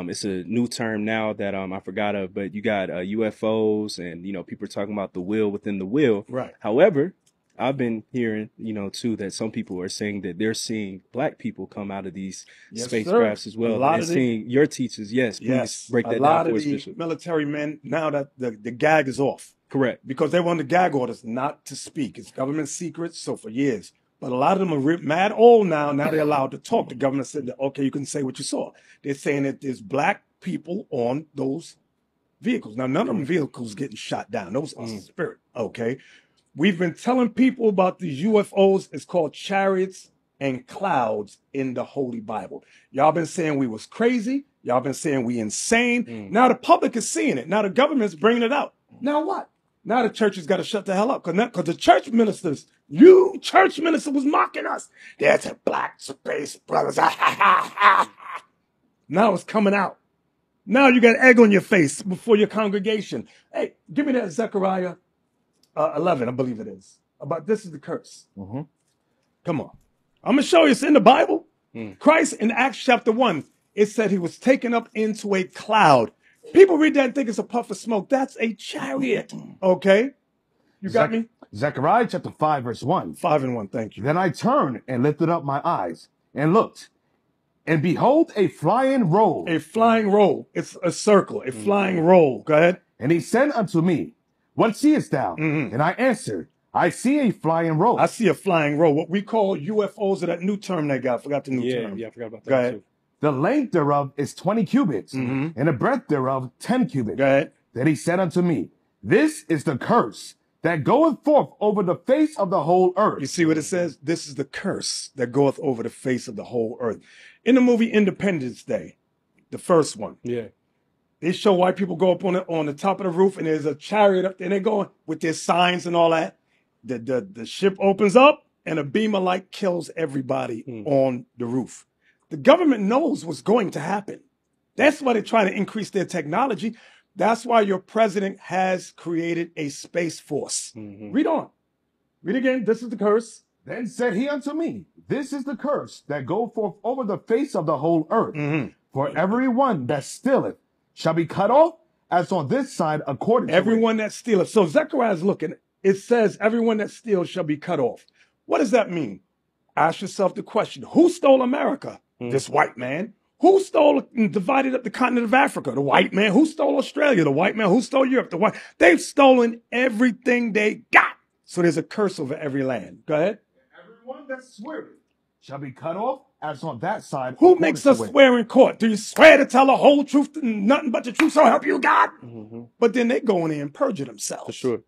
it's a new term now that I forgot of. But you got UFOs, and people are talking about the will within the will. Right. However, I've been hearing, too, that some people are saying that they're seeing black people come out of these Yes, spacecrafts sir. as well. A lot and of the- seeing your teachers. Yes, please Yes, break that a lot down for of us, the Bishop. military men, now that the gag is off, Correct. because they want the gag orders not to speak. It's government secrets, so for years. But a lot of them are mad old now. Now they're allowed to talk. The government said, that, okay, you can say what you saw. They're saying that there's black people on those vehicles. Now, none of them vehicles getting shot down. Those are spirit, okay? We've been telling people about these UFOs. It's called chariots and clouds in the Holy Bible. Y'all been saying we was crazy. Y'all been saying we insane. Now the public is seeing it. Now the government's bringing it out. Now what? Now the church has got to shut the hell up because the church ministers, you church minister was mocking us. There's a black space brothers. Now it's coming out. Now you got egg on your face before your congregation. Hey, give me that Zechariah 11, I believe it is. About this is the curse. Come on. I'm going to show you. It's in the Bible. Christ in Acts chapter 1, it said he was taken up into a cloud. People read that and think it's a puff of smoke. That's a chariot. Okay? You got me? Zechariah chapter 5, verse 1. 5 and 1, thank you. Then I turned and lifted up my eyes and looked, and behold, a flying roll. A flying roll. It's a circle. A flying roll. Go ahead. And he said unto me, what seest thou? And I answered, I see a flying roll. I see a flying roll. What we call UFOs, or that new term they got. I forgot the new term. Yeah, I forgot about that. Go ahead. Too. The length thereof is 20 cubits, and the breadth thereof 10 cubits. Go ahead. Then he said unto me, this is the curse that goeth forth over the face of the whole earth. You see what it says? This is the curse that goeth over the face of the whole earth. In the movie Independence Day, the first one, Yeah. they show white people go up on the top of the roof, and there's a chariot up there, and they're going with their signs and all that. The ship opens up, and a beam of light kills everybody on the roof. The government knows what's going to happen. That's why they're trying to increase their technology. That's why your president has created a space force. Read on. Read again. This is the curse. Then said he unto me, this is the curse that go forth over the face of the whole earth. For every one that stealeth shall be cut off, as on this side according to everyone that stealeth. So Zechariah is looking. It says everyone that steals shall be cut off. What does that mean? Ask yourself the question: who stole America? This white man. Who stole and divided up the continent of Africa? The white man. Who stole Australia? The white man. Who stole Europe? The white. They've stolen everything they got. So there's a curse over every land. Go ahead. Everyone that sweareth shall be cut off, as on that side. Who makes us swear in court? Do you swear to tell the whole truth and nothing but the truth, so help you God? But then they go in there and perjure themselves. For sure.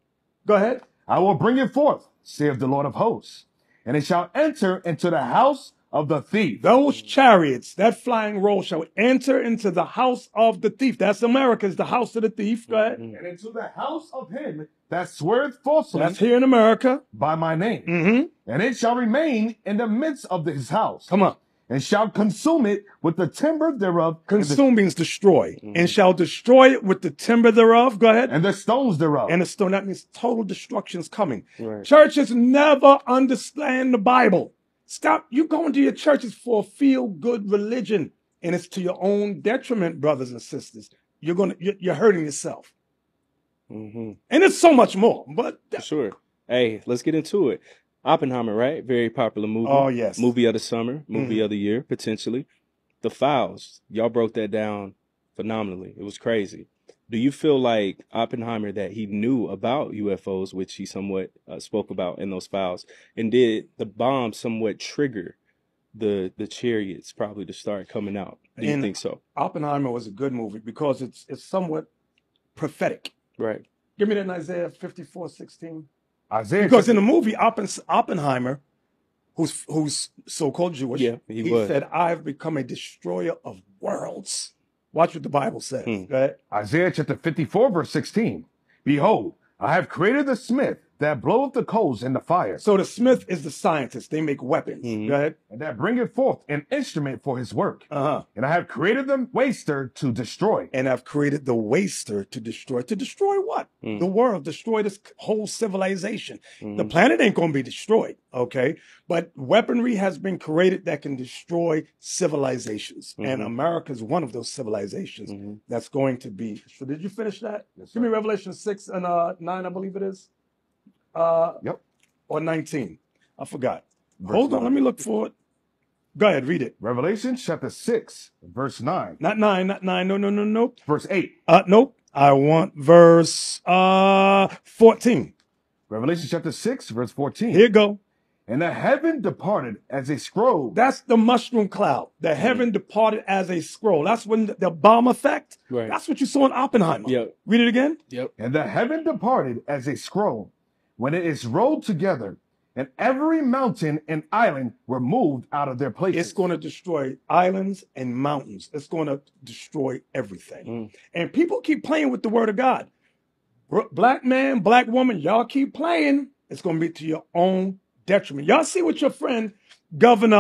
Go ahead. I will bring it forth, saith the Lord of hosts, and it shall enter into the house of the thief. Those chariots, that flying roll, shall enter into the house of the thief. That's America's, the house of the thief. Go ahead. And into the house of him that sweareth falsely. That's here in America. By my name. And it shall remain in the midst of his house. Come on. And shall consume it with the timber thereof. Consume means destroy. And shall destroy it with the timber thereof. Go ahead. And the stones thereof. And the stone, that means total destruction is coming. Right. Churches never understand the Bible. Stop. You go into your churches for feel-good religion, and it's to your own detriment, brothers and sisters. You're hurting yourself. And it's so much more. But for sure. Hey, let's get into it. Oppenheimer, right? Very popular movie. Oh, yes. Movie of the summer, movie of the year, potentially. The Files. Y'all broke that down phenomenally. It was crazy. Do you feel like Oppenheimer, that he knew about UFOs, which he somewhat spoke about in those files, and did the bomb somewhat trigger the chariots probably to start coming out? Do you think so? Oppenheimer was a good movie because it's somewhat prophetic. Right. Give me that in Isaiah 54:16. Isaiah. Because in the movie, Oppenheimer, who's so-called Jewish, he said, I've become a destroyer of worlds. Watch what the Bible says. Go ahead. Isaiah chapter 54, verse 16. Behold, I have created the smith that bloweth the coals in the fire. So the smith is the scientist. They make weapons. Go ahead. And that bringeth forth an instrument for his work. And I have created the waster to destroy. And I've created the waster to destroy. To destroy what? The world. Destroy this whole civilization. The planet ain't going to be destroyed, okay? But weaponry has been created that can destroy civilizations. And America is one of those civilizations that's going to be. So did you finish that? Yes, Give me Revelation 6 and 9, I believe it is. Yep. Or 19. I forgot. Verse Hold on, 9. let me look for it. Go ahead, read it. Revelation chapter 6, verse 9. Not 9, not 9. No. Verse 8. Nope. I want verse 14. Revelation chapter 6, verse 14. Here you go. And the heaven departed as a scroll. That's the mushroom cloud. The heaven departed as a scroll. That's when the bomb effect. Right. That's what you saw in Oppenheimer. Yep. Read it again. Yep. And the heaven departed as a scroll, when it is rolled together, and every mountain and island were moved out of their places. It's going to destroy islands and mountains. It's going to destroy everything. And people keep playing with the word of God. Black man, black woman, y'all keep playing. It's going to be to your own detriment. Y'all see what your friend, governor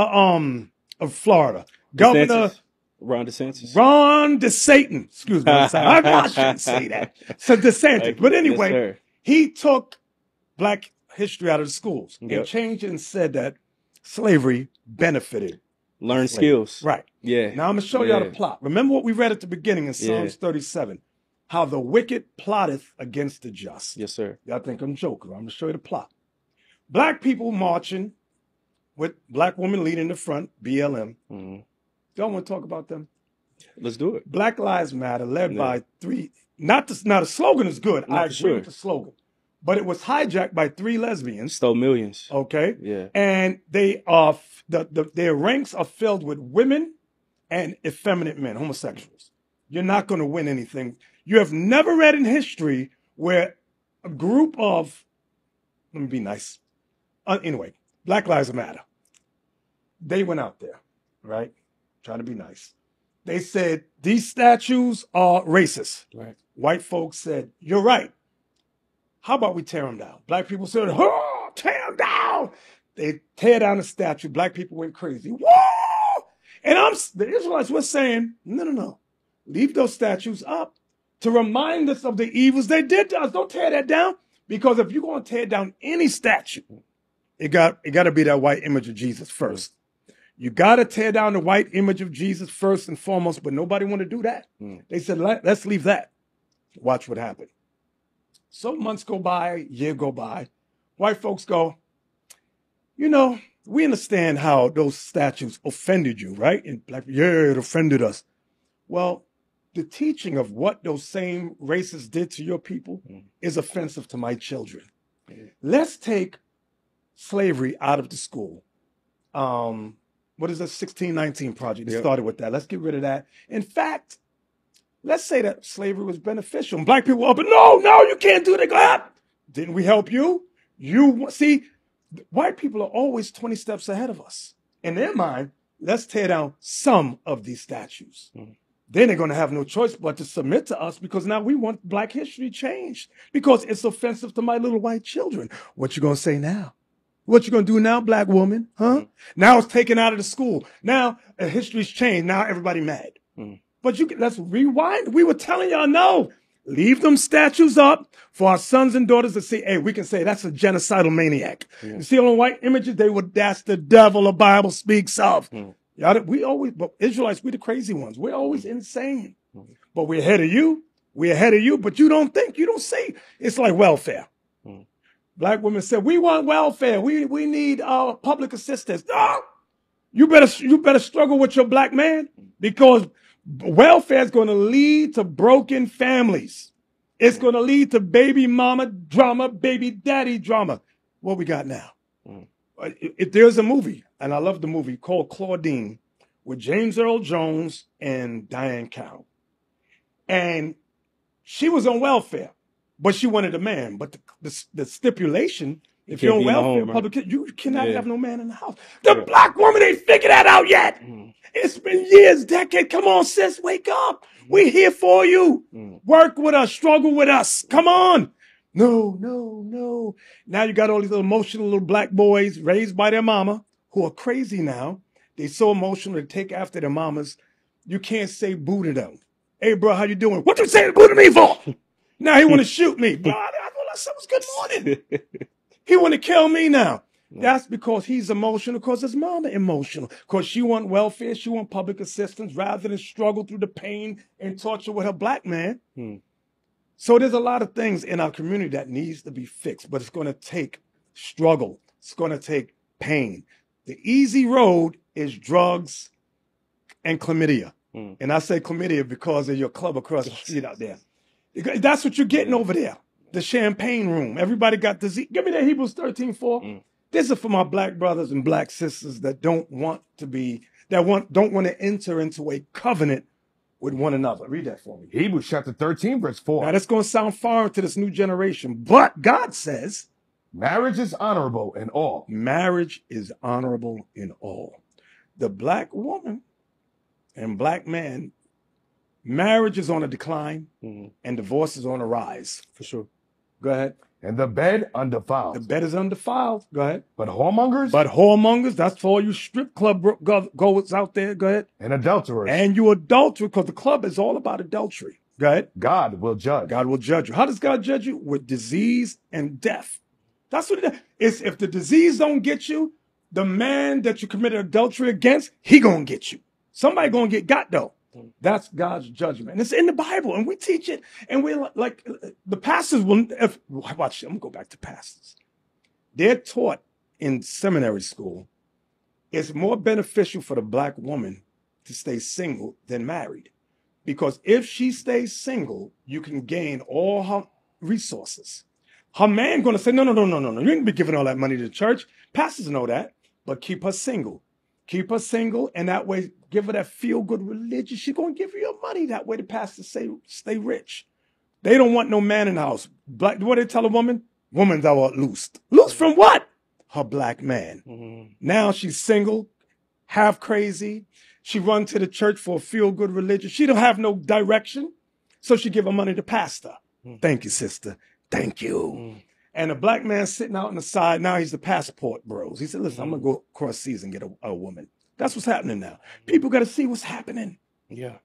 of Florida, Governor Ron DeSantis. Ron DeSatan. Excuse me. I shouldn't say that. So DeSantis. But anyway, Yes, he took black history out of the schools and changed it and said that slavery benefited. Learn skills. Right. Yeah. Now I'm going to show y'all the plot. Remember what we read at the beginning in Psalms 37. How the wicked plotteth against the just. Yes, sir. Y'all think I'm joking. I'm going to show you the plot. Black people marching with black women leading the front, BLM. Y'all want to talk about them? Let's do it. Black Lives Matter, led by three. Now the slogan is good. I agree with the slogan, but it was hijacked by three lesbians. Stole millions. Okay. Yeah. And they are their ranks are filled with women and effeminate men, homosexuals. You're not going to win anything. You have never read in history where a group of, let me be nice. Anyway, Black Lives Matter. They went out there, right? Trying to be nice. They said, these statues are racist. Right. White folks said, you're right. How about we tear them down? Black people said, oh, tear them down. They tear down the statue. Black people went crazy. Whoa! And the Israelites were saying, no. Leave those statues up to remind us of the evils they did to us. Don't tear that down. Because if you're going to tear down any statue, it got to be that white image of Jesus first. You got to tear down the white image of Jesus first and foremost, but nobody want to do that. They said, let's leave that. Watch what happened. So months go by, year go by. White folks go, we understand how those statues offended you, right? And like, yeah, it offended us. Well, the teaching of what those same racists did to your people is offensive to my children. Let's take slavery out of the school. What is the 1619 project? They started with that. Let's get rid of that. In fact, let's say that slavery was beneficial. And black people were up and no, you can't do that. Go ahead. Didn't we help you? See, white people are always 20 steps ahead of us. In their mind, let's tear down some of these statues. Then they're going to have no choice but to submit to us because now we want black history changed because it's offensive to my little white children. What you going to say now? What you going to do now, black woman? Huh? Now it's taken out of the school. Now history's changed. Now everybody mad. But let's rewind. We were telling y'all, no, leave them statues up for our sons and daughters to see, hey, we can say that's a genocidal maniac. You see on white images, that's the devil the Bible speaks of. But Israelites, we're the crazy ones. We're always insane. But we're ahead of you. We're ahead of you, but you don't see. It's like welfare. Black women said, we want welfare. We need public assistance. No! You better struggle with your black man because welfare is going to lead to broken families. It's going to lead to baby mama drama, baby daddy drama. What we got now? If there's a movie, and I love the movie called Claudine with James Earl Jones and Diane Carroll. And she was on welfare, but she wanted a man. But the stipulation, if you're on welfare, you cannot have no man in the house. The black woman ain't figured that out yet. It's been years, decades. Come on, sis, wake up. We're here for you. Work with us, struggle with us. Come on. No. Now you got all these little emotional little black boys raised by their mama who are crazy now. They so emotional to take after their mamas. You can't say boo to them. Hey, bro, how you doing? What you saying boo to me for? Now he want to shoot me. Bro, I thought I said was good morning. He want to kill me now. That's because he's emotional, because his mama emotional, because she want welfare, she want public assistance rather than struggle through the pain and torture with her black man. So there's a lot of things in our community that needs to be fixed, but it's going to take struggle. It's going to take pain. The easy road is drugs and chlamydia. And I say chlamydia because of your club across the street out there. That's what you're getting over there. The champagne room. Everybody got disease. Give me that Hebrews 13:4. This is for my black brothers and black sisters that don't want to enter into a covenant with one another. Read that for me. Hebrews chapter 13, verse 4. Now that's going to sound foreign to this new generation, but God says, marriage is honorable in all. Marriage is honorable in all. The black woman and black man, marriage is on a decline and divorce is on a rise. For sure. Go ahead. And the bed undefiled. The bed is undefiled. Go ahead. But whoremongers? That's for all you strip club goers out there. Go ahead. And adulterers. And you adulterers, because the club is all about adultery. Go ahead. God will judge. God will judge you. How does God judge you? With disease and death. That's what it is. If the disease don't get you, the man that you committed adultery against, he gonna get you. Somebody gonna get got though. That's God's judgment. And it's in the Bible, and we teach it. And we're like the pastors will. Watch, I'm gonna go back to pastors. They're taught in seminary school it's more beneficial for the black woman to stay single than married, because if she stays single, you can gain all her resources. Her man gonna say, no. You ain't be giving all that money to the church. Pastors know that, but keep her single. Keep her single, and that way, give her that feel-good religion. She's going to give you your money. That way the pastors say, stay rich. They don't want no man in the house. Black, what do they tell a woman? Woman, thou art loosed. Loosed from what? Her black man. Now she's single, half crazy. She run to the church for a feel-good religion. She don't have no direction, so she give her money to pastor. Thank you, sister. Thank you. And a black man sitting out on the side, now he's the passport bros. He said, listen, I'm going to go across seas and get a woman. That's what's happening now. People got to see what's happening. Yeah.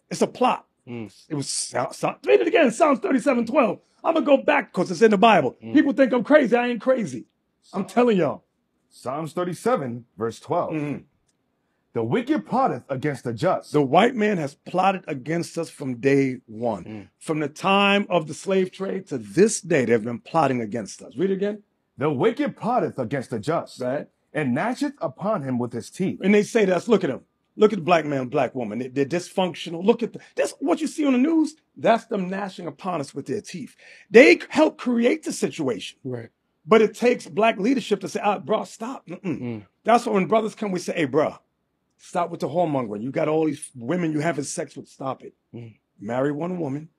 It's a plot. It was, read it again, Psalms 37:12. I'm going to go back because it's in the Bible. People think I'm crazy. I ain't crazy. I'm telling y'all. Psalms 37, verse 12. The wicked plotteth against the just. The white man has plotted against us from day one. From the time of the slave trade to this day, they've been plotting against us. Read it again. The wicked plotteth against the just, right? And gnasheth upon him with his teeth. And they say to us, look at them. Look at the black man, black woman. They're dysfunctional. Look at this. What you see on the news, that's them gnashing upon us with their teeth. They help create the situation. Right. But it takes black leadership to say, bro, stop. That's why when brothers come, we say, hey, bro, stop with the whoremongering. You got all these women you having sex with. Stop it. Marry one woman,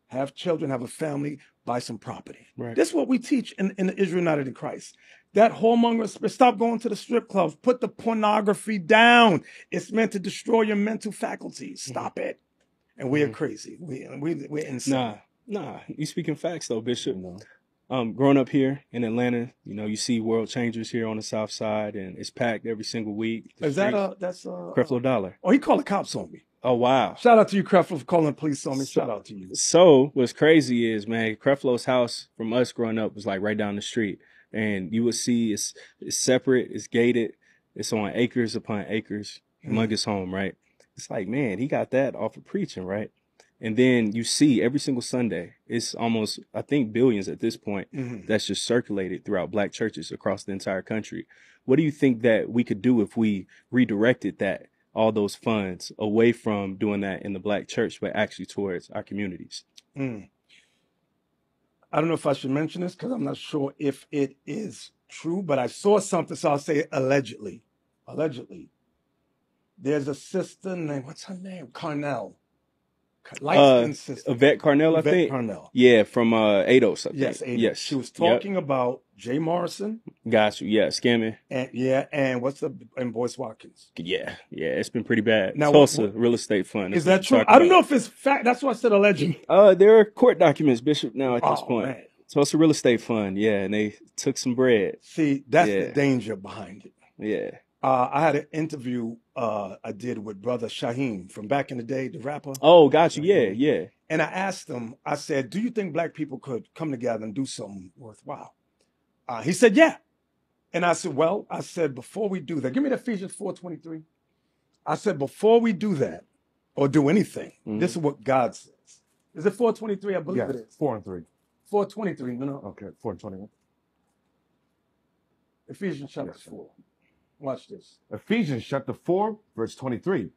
have children, have a family, buy some property. Right. This is what we teach in the Israel United in Christ. That whoremonger, stop going to the strip clubs. Put the pornography down. It's meant to destroy your mental faculties. Stop it. And we are crazy. We're insane. Nah. You speaking facts though, Bishop. Growing up here in Atlanta, you see World Changers here on the South Side, and it's packed every single week. Is that that's Creflo Dollar? Oh, he called the cops on me. Oh wow! Shout out to you, Creflo, for calling the police on me. Shout out to you. So what's crazy is, man, Creflo's house from us growing up was like right down the street, and you would see it's separate, it's gated, it's on acres upon acres, humongous home, right? It's like, man, he got that off of preaching, right? And then you see every single Sunday, it's almost, I think, billions at this point that's just circulated throughout black churches across the entire country. What do you think that we could do if we redirected all those funds away from doing that in the black church, but actually towards our communities? I don't know if I should mention this because I'm not sure if it is true, but I saw something, so I'll say allegedly. Allegedly. There's a sister named, what's her name? Carnell. Yvette Carnell, I think. Carnell. Yeah, from ADOS, I think. Yes, ADOS. Yes. She was talking about Jay Morrison. Got you. Yeah, scamming. And and Boyce Watkins. Yeah, it's been pretty bad. Now, Tulsa real estate fund. Is that true? I don't know if it's fact. That's why I said allegedly. There are court documents, Bishop, now at this point. Man. Tulsa real estate fund, and they took some bread. See, that's the danger behind it. Yeah. I had an interview I did with Brother Shaheem from back in the day, the rapper. Oh, got you. Yeah. And I asked him, I said, do you think black people could come together and do something worthwhile? He said, yeah. And I said, before we do that, give me the Ephesians 4:23. I said, before we do that or do anything, this is what God says. Is it 4:23? I believe it is. 4 and 3. 4:23. No. Okay, 4 and 21. Ephesians chapter 4. Watch this. Ephesians chapter 4, verse 23.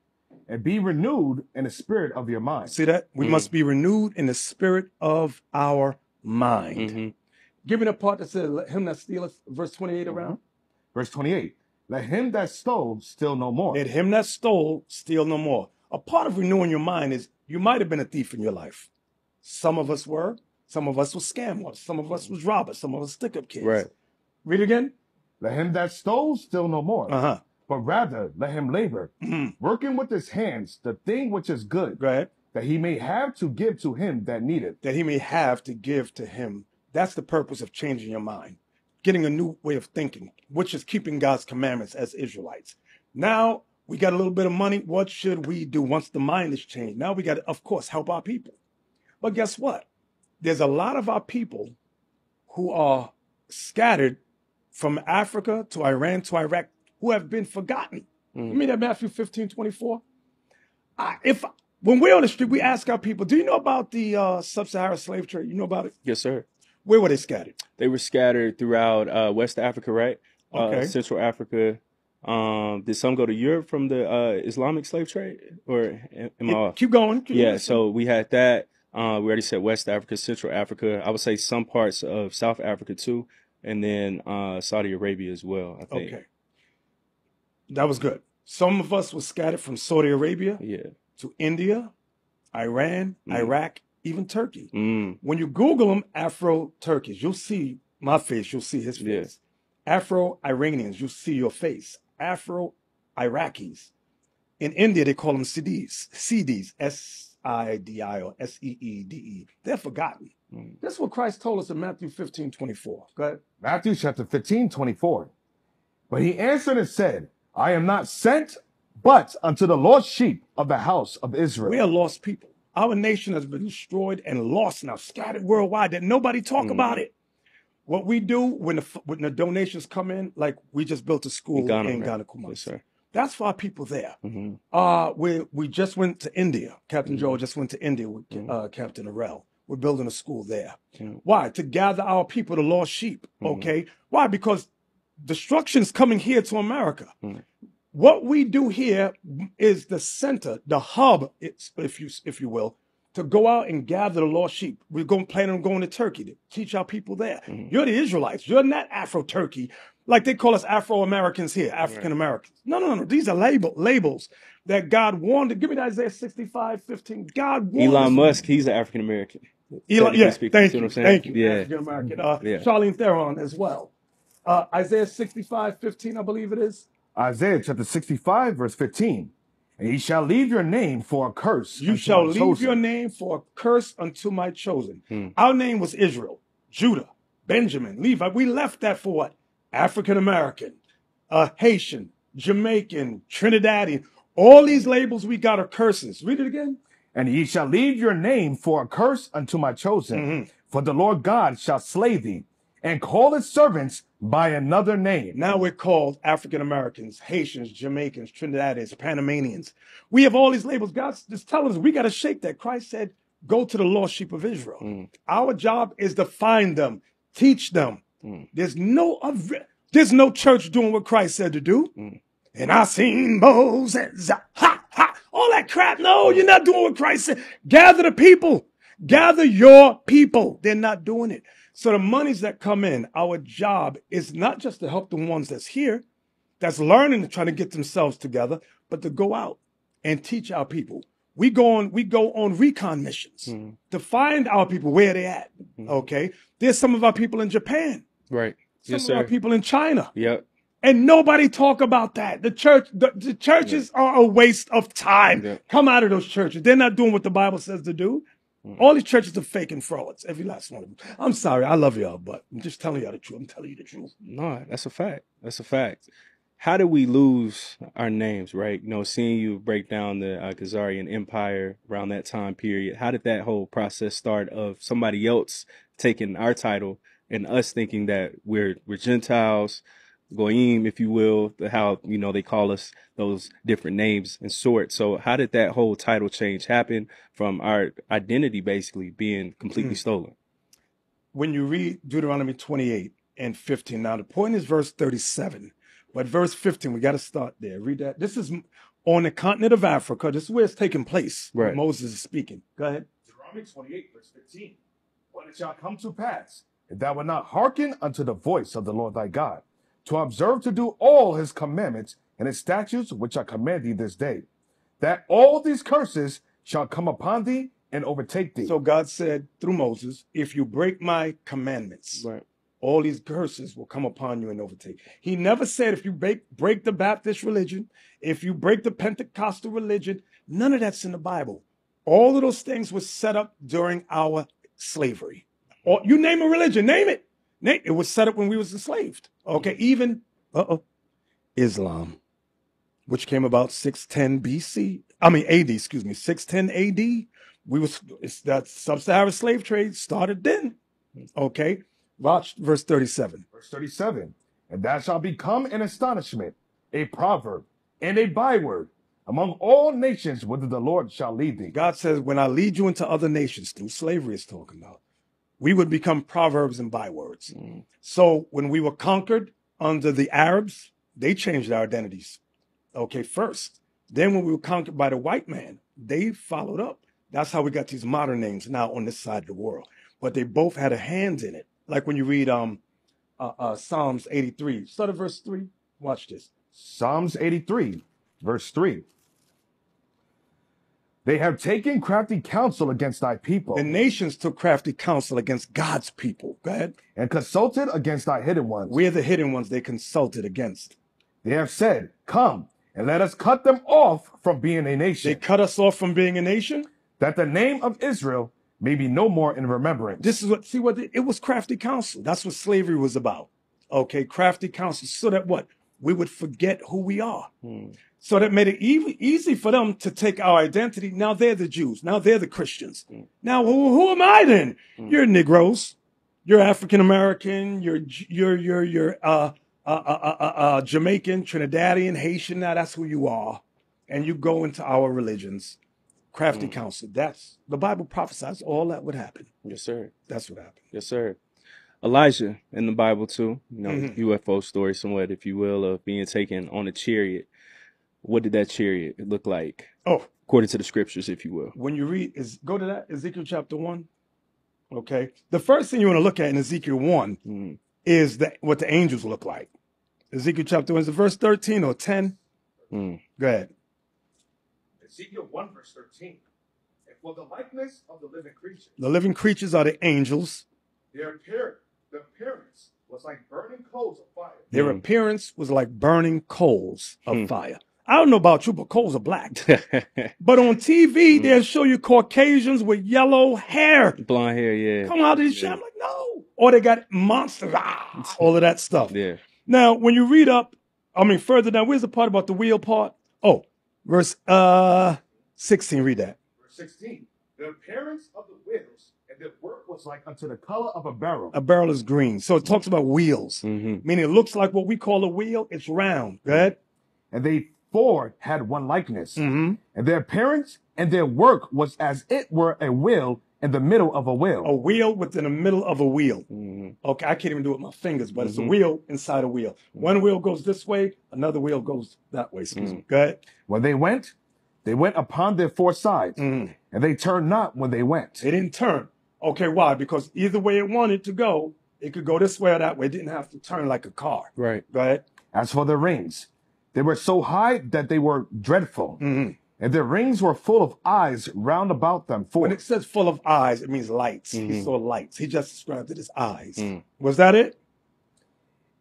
And be renewed in the spirit of your mind. See that? We must be renewed in the spirit of our mind. Give me the part that says, let him that stealeth, verse 28 around. Verse 28. Let him that stole steal no more. Let him that stole steal no more. A part of renewing your mind is you might have been a thief in your life. Some of us were. Some of us were scammers. Some of us was robbers. Some of us stick-up kids. Right. Read it again. Let him that stole steal no more. But rather let him labor, working with his hands the thing which is good, that he may have to give to him that needeth. That he may have to give to him. That's the purpose of changing your mind. Getting a new way of thinking, which is keeping God's commandments as Israelites. Now we got a little bit of money. What should we do once the mind is changed? Now we got to, of course, help our people. But guess what? There's a lot of our people who are scattered from Africa to Iran to Iraq who have been forgotten. You mean that Matthew 15:24? When we're on the street, we ask our people, do you know about the sub-Saharan slave trade? You know about it? Yes, sir. Where were they scattered? They were scattered throughout West Africa, right? Okay. Central Africa. Did some go to Europe from the Islamic slave trade? Or am I off? Keep going. So we had that. We already said West Africa, Central Africa. I would say some parts of South Africa too. And then Saudi Arabia as well, I think. Okay. That was good. Some of us were scattered from Saudi Arabia to India, Iran, Iraq, even Turkey. When you Google them, Afro-Turkish, you'll see my face, you'll see his face. Afro-Iranians, you'll see your face. Afro-Iraqis. In India, they call them Sidis, S-I-D-I or S-E-E-D-E. They're forgotten. This is what Christ told us in Matthew 15:24. Go ahead. Matthew chapter 15:24. But he answered and said, I am not sent but unto the lost sheep of the house of Israel. We are lost people. Our nation has been destroyed and lost now, scattered worldwide, that nobody talk about it. What we do when the donations come in, like we just built a school in Ghana, Yes, sir. that's for our people there. We just went to India. Captain Joel just went to India with Captain Arell. We're building a school there. Why? To gather our people, the lost sheep. Okay. Why? Because destruction's coming here to America. What we do here is the center, the hub, if you will, to go out and gather the lost sheep. We're planning on going to Turkey to teach our people there. You're the Israelites. You're not Afro-Turkey. Like they call us Afro-Americans here, African-Americans. No. These are labels that God wanted. Give me that Isaiah 65:15. God wanted. Elon Musk, he's an African-American. Elon, yeah, thank you. Yeah. African-American. Charlene Theron as well. Isaiah 65:15, I believe it is. Isaiah chapter 65, verse 15. And ye shall leave your name for a curse. You shall leave your name for a curse unto my chosen. Our name was Israel, Judah, Benjamin, Levi. We left that for what? African-American, Haitian, Jamaican, Trinidadian. All these labels we got are curses. Read it again. And ye shall leave your name for a curse unto my chosen. For the Lord God shall slay thee, and call his servants by another name. Now we're called African-Americans, Haitians, Jamaicans, Trinidadians, Panamanians. We have all these labels. God's just telling us we got to shake that. Christ said, go to the lost sheep of Israel. Our job is to find them, teach them. There's no church doing what Christ said to do. And I seen Moses, all that crap. No, you're not doing what Christ said. Gather the people. Gather your people. They're not doing it. So the monies that come in, our job is not just to help the ones that's here, that's learning and trying to get themselves together, but to go out and teach our people. We go on recon missions to find our people where they at. Okay. There's some of our people in Japan. Right. Some of our people in China. Yep. And nobody talk about that. The churches are a waste of time. Come out of those churches. They're not doing what the Bible says to do. All these churches are fake and frauds. Every last one of them. I'm sorry. I love y'all, but I'm just telling y'all the truth. I'm telling you the truth. No, that's a fact. That's a fact. How did we lose our names, right? You know, seeing you break down the Khazarian Empire around that time period, how did that whole process start of somebody else taking our title and us thinking that we're Gentiles, Goyim, if you will, how, you know, they call us those different names and sorts. So how did that whole title change happen from our identity basically being completely stolen? When you read Deuteronomy 28:15, now the point is verse 37, but verse 15, we got to start there. Read that. This is on the continent of Africa. This is where it's taking place. Right. Where Moses is speaking. Go ahead. Deuteronomy 28, verse 15. When it shall come to pass, if thou wilt not hearken unto the voice of the Lord thy God, to observe to do all his commandments and his statutes which I command thee this day, that all these curses shall come upon thee and overtake thee. So God said through Moses, if you break my commandments, all these curses will come upon you and overtake. He never said if you break the Baptist religion, if you break the Pentecostal religion, none of that's in the Bible. All of those things were set up during our slavery. Or you name a religion, name it. It was set up when we was enslaved. Okay, even Islam, which came about 610 BC. I mean AD, excuse me, 610 AD. It's that sub-Saharan slave trade started then. Okay, watch verse 37. Verse 37. And that shall become an astonishment, a proverb, and a byword among all nations, whither the Lord shall lead thee. God says, when I lead you into other nations, through slavery is talking about, we would become proverbs and bywords. So when we were conquered under the Arabs, they changed our identities. Okay, first. Then when we were conquered by the white man, they followed up. That's how we got these modern names now on this side of the world. But they both had a hand in it. Like when you read Psalms 83. Start at verse 3. Watch this. Psalms 83, verse 3. They have taken crafty counsel against thy people. The nations took crafty counsel against God's people. Go ahead. And consulted against thy hidden ones. We're the hidden ones they consulted against. They have said, come, and let us cut them off from being a nation. They cut us off from being a nation? That the name of Israel may be no more in remembrance. This is it was crafty counsel. That's what slavery was about. Okay, crafty counsel. So that what? We would forget who we are. So that made it easy for them to take our identity. Now they're the Jews. Now they're the Christians. Now who am I then? You're Negroes. You're African American. You're Jamaican, Trinidadian, Haitian. Now that's who you are. And you go into our religions. Crafty counsel. That's the Bible prophesies all that would happen. Yes, sir. That's what happened. Yes, sir. Elijah in the Bible too, UFO story somewhat, if you will, of being taken on a chariot. What did that chariot look like? Oh, according to the scriptures, if you will. When you read, go to that, Ezekiel chapter 1. Okay. The first thing you want to look at in Ezekiel 1 is what the angels look like. Ezekiel chapter 1, is it verse 13 or 10? Go ahead. Ezekiel 1 verse 13. And for the likeness of the living creatures. The living creatures are the angels. The appearance was like burning coals of fire. Their appearance was like burning coals of fire. I don't know about you, but coals are black. But on TV, they'll show you Caucasians with yellow hair. Blonde hair, yeah. Come out of these shit. I'm like, no. Or they got monsters, all of that stuff. Yeah. Now, when you read further down, where's the part about the wheel part? Oh, verse 16, read that. Verse 16. The appearance of the wheels and the work was like unto the color of a barrel. A barrel is green. So it talks about wheels, meaning it looks like what we call a wheel. It's round. Go ahead. And they four had one likeness. And their appearance and their work was as it were a wheel in the middle of a wheel. A wheel within the middle of a wheel. Okay, I can't even do it with my fingers, but it's a wheel inside a wheel. One wheel goes this way, another wheel goes that way. Excuse me. Go ahead. When they went upon their four sides, and they turned not when they went. They didn't turn. Okay, why? Because either way it wanted to go, it could go this way or that way. It didn't have to turn like a car. Right. Go ahead. As for the rings, they were so high that they were dreadful. And their rings were full of eyes round about them. When it says full of eyes, it means lights. He saw lights. He just described it as eyes. Was that it?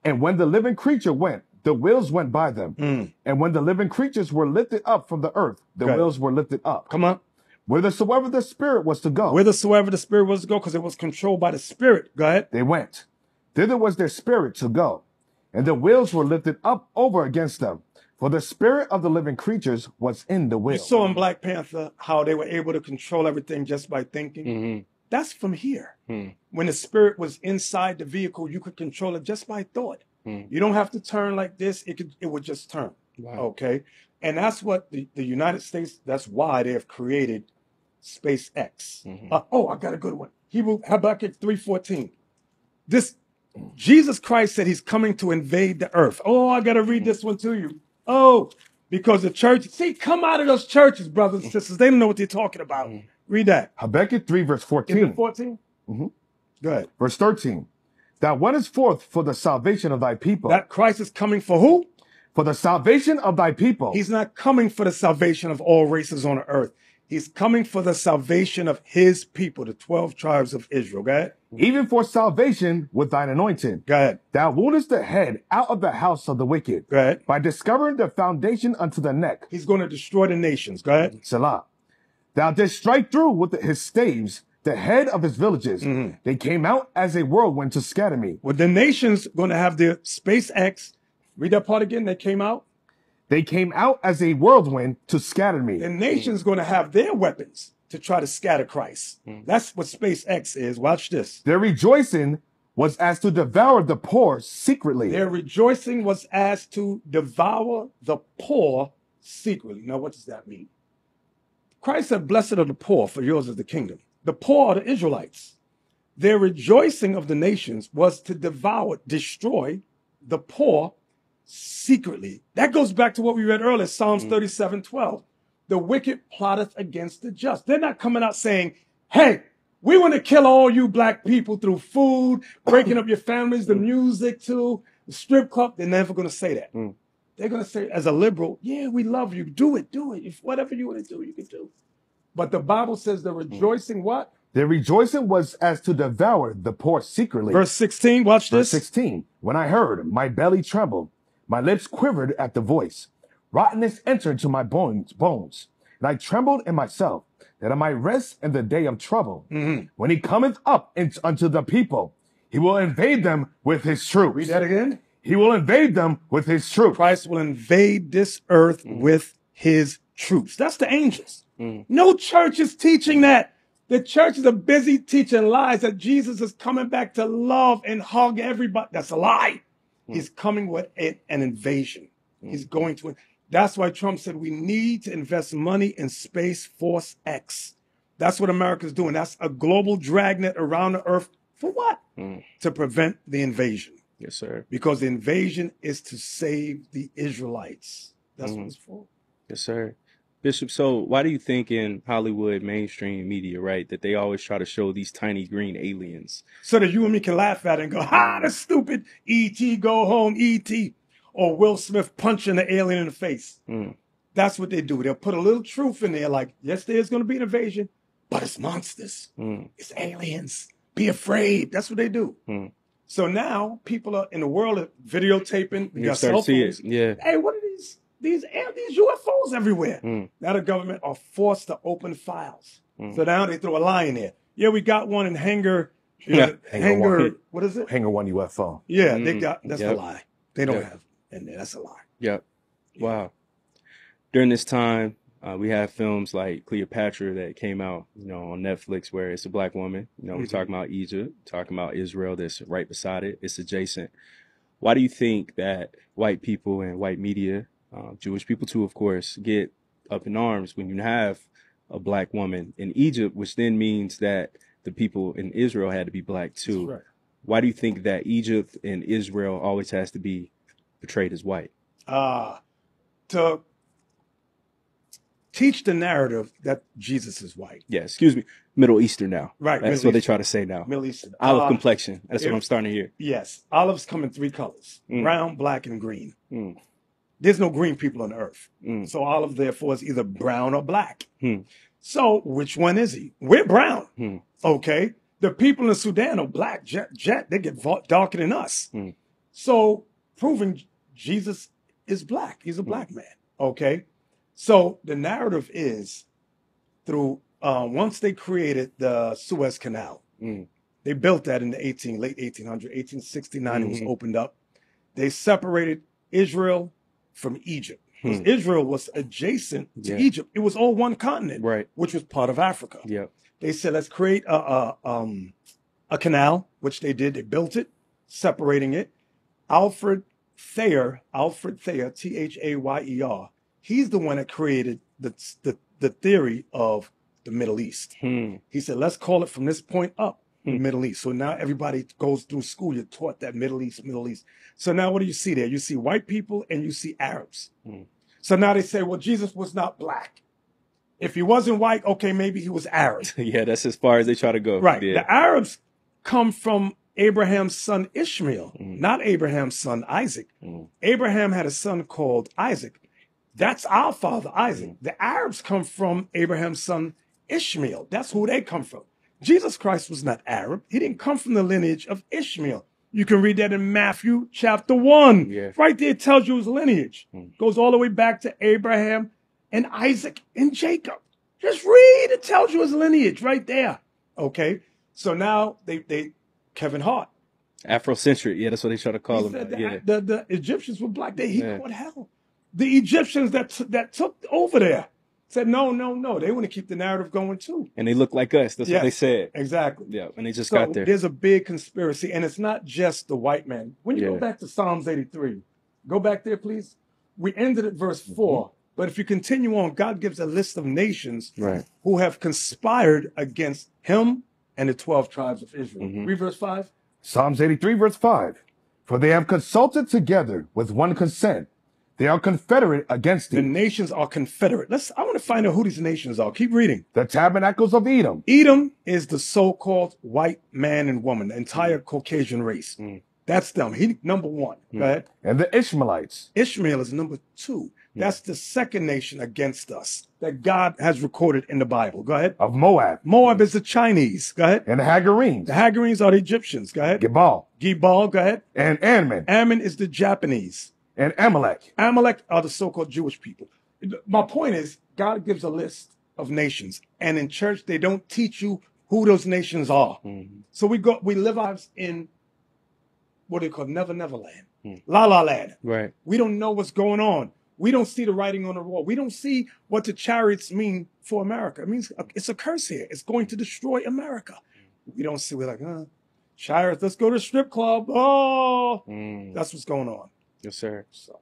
And when the living creature went, the wheels went by them. And when the living creatures were lifted up from the earth, the wheels were lifted up. Come on. Whithersoever the spirit was to go. Whithersoever the spirit was to go, because it was controlled by the spirit. Go ahead. They went. Thither was their spirit to go. And the wheels were lifted up over against them. For the spirit of the living creatures was in the wheel. You saw in Black Panther how they were able to control everything just by thinking. That's from here. When the spirit was inside the vehicle, you could control it just by thought. You don't have to turn like this. It would just turn. Wow. Okay. And that's what the United States, that's why they have created SpaceX. I got a good one. Habakkuk 3:14. Jesus Christ said he's coming to invade the earth. Oh, I got to read this one to you. Oh, because the church, come out of those churches, brothers and sisters. They don't know what they're talking about. Read that. Habakkuk 3 verse 14. Is it 14? Go ahead. Verse 13. Thou wentest forth for the salvation of thy people. That Christ is coming for who? For the salvation of thy people. He's not coming for the salvation of all races on the earth. He's coming for the salvation of his people, the 12 tribes of Israel. Go ahead. Even for salvation with thine anointed. Go ahead. Thou woundest the head out of the house of the wicked. Go ahead. By discovering the foundation unto the neck. He's going to destroy the nations. Go ahead. Selah. Thou didst strike through with his staves the head of his villages. They came out as a whirlwind to scatter me. Well, the nations going to have their SpaceX. Read that part again. They came out. They came out as a whirlwind to scatter me. The nation's going to have their weapons to try to scatter Christ. That's what SpaceX is. Watch this. Their rejoicing was as to devour the poor secretly. Their rejoicing was as to devour the poor secretly. Now, what does that mean? Christ said, blessed are the poor, for yours is the kingdom. The poor are the Israelites. Their rejoicing of the nations was to destroy the poor secretly. That goes back to what we read earlier, Psalms 37:12. The wicked plotteth against the just. They're not coming out saying, hey, we want to kill all you black people through food, breaking up your families, the music too, the strip club. They're never going to say that. They're going to say, as a liberal, yeah, we love you. Do it. If whatever you want to do, you can do. But the Bible says the rejoicing what? Their rejoicing was as to devour the poor secretly. Verse 16, watch this. Verse 16. When I heard, my belly trembled. My lips quivered at the voice. Rottenness entered into my bones, and I trembled in myself, that I might rest in the day of trouble. Mhm. When he cometh up unto the people, he will invade them with his troops. Read that again. He will invade them with his troops. Christ will invade this earth with his troops. That's the angels. No church is teaching that. The churches are busy teaching lies that Jesus is coming back to love and hug everybody. That's a lie. He's coming with an invasion. He's going to. That's why Trump said we need to invest money in Space Force X. That's what America's doing. That's a global dragnet around the earth. For what? To prevent the invasion. Yes, sir. Because the invasion is to save the Israelites. That's what it's for. Yes, sir. Bishop, so why do you think in Hollywood mainstream media, right, that they always try to show these tiny green aliens? So that you and me can laugh at it and go, ha, that's stupid. E.T., go home, E.T. Or Will Smith punching the alien in the face. That's what they do. They'll put a little truth in there like, yes, there's going to be an invasion, but it's monsters. It's aliens. Be afraid. That's what they do. So now people are in the world of videotaping. We got cell phones. Yeah. Hey, what are these UFOs everywhere? Now the government are forced to open files. So now they throw a lie in there. Yeah, we got one in Hangar. Hangar. What is it? Hangar 1 UFO. Yeah, they got. That's a lie. They don't have in there. That's a lie. Yep. Wow. During this time, we have films like Cleopatra that came out, on Netflix, where it's a black woman. We're talking about Egypt, talking about Israel. That's right beside it. It's adjacent. Why do you think that white people and white media, Jewish people too, of course, get up in arms when you have a black woman in Egypt, which then means that the people in Israel had to be black too? Right. Why do you think that Egypt and Israel always has to be portrayed as white? To teach the narrative that Jesus is white. Yeah, excuse me. Middle Eastern now. Right. That's what they try to say now. Middle Eastern. Olive complexion. That's what I'm starting to hear. Yes. Olives come in 3 colors. Brown, black, and green. There's no green people on the earth. So olive, therefore, is either brown or black. So which one is he? We're brown. Okay. The people in Sudan are black. Jet, they get darker than us. So proving Jesus is black. He's a black man. Okay. So the narrative is through, once they created the Suez Canal, they built that in the late 1800s, 1869, it was opened up. They separated Israel from Egypt. Because Israel was adjacent to Egypt. It was all one continent, right, which was part of Africa. Yeah. They said, let's create a canal, which they did. They built it, separating it. Alfred Thayer, Thayer, he's the one that created the theory of the Middle East. He said, let's call it from this point up, the Middle East. So now everybody goes through school, you're taught that Middle East. So now what do you see there? You see white people and you see Arabs. So now they say, well, Jesus was not black. If he wasn't white, okay, maybe he was Arab. Yeah, that's as far as they try to go. Right. Yeah. The Arabs come from Abraham's son Ishmael, not Abraham's son Isaac. Abraham had a son called Isaac. That's our father, Isaac. The Arabs come from Abraham's son Ishmael. That's who they come from. Jesus Christ was not Arab. He didn't come from the lineage of Ishmael. You can read that in Matthew chapter 1. Yeah. Right there, it tells you his lineage. Goes all the way back to Abraham and Isaac and Jacob. Just read, it tells you his lineage right there. Okay. So now they Kevin Hart. Afrocentric. Yeah, that's what they try to call him. The Egyptians were black. He caught hell. The Egyptians that took over there said, no. They want to keep the narrative going too. And they look like us. That's what they said. Exactly. Yeah, and they just got there. There's a big conspiracy, and it's not just the white man. When you go back to Psalms 83, go back there, please. We ended at verse 4. But if you continue on, God gives a list of nations who have conspired against him and the 12 tribes of Israel. Read verse 5. Psalms 83, verse 5. For they have consulted together with one consent. They are confederate against thee. The nations are confederate. I want to find out who these nations are. Keep reading. The tabernacles of Edom. Edom is the so-called white man and woman, the entire Caucasian race. That's them. He number 1. Go ahead. And the Ishmaelites. Ishmael is number 2. That's the second nation against us that God has recorded in the Bible. Go ahead. Of Moab. Moab is the Chinese. Go ahead. And the Hagarenes. The Hagarenes are the Egyptians. Go ahead. Gebal. Go ahead. And Ammon. Ammon is the Japanese. And Amalek. Amalek are the so-called Jewish people. My point is, God gives a list of nations. And in church, they don't teach you who those nations are. So we live our lives in what they call Never Land, La La Land. Right. We don't know what's going on. We don't see the writing on the wall. We don't see what the chariots mean for America. It means it's a curse here. It's going to destroy America. We don't see, we're like, chariots, let's go to the strip club. Oh, that's what's going on. Yes, sir. So,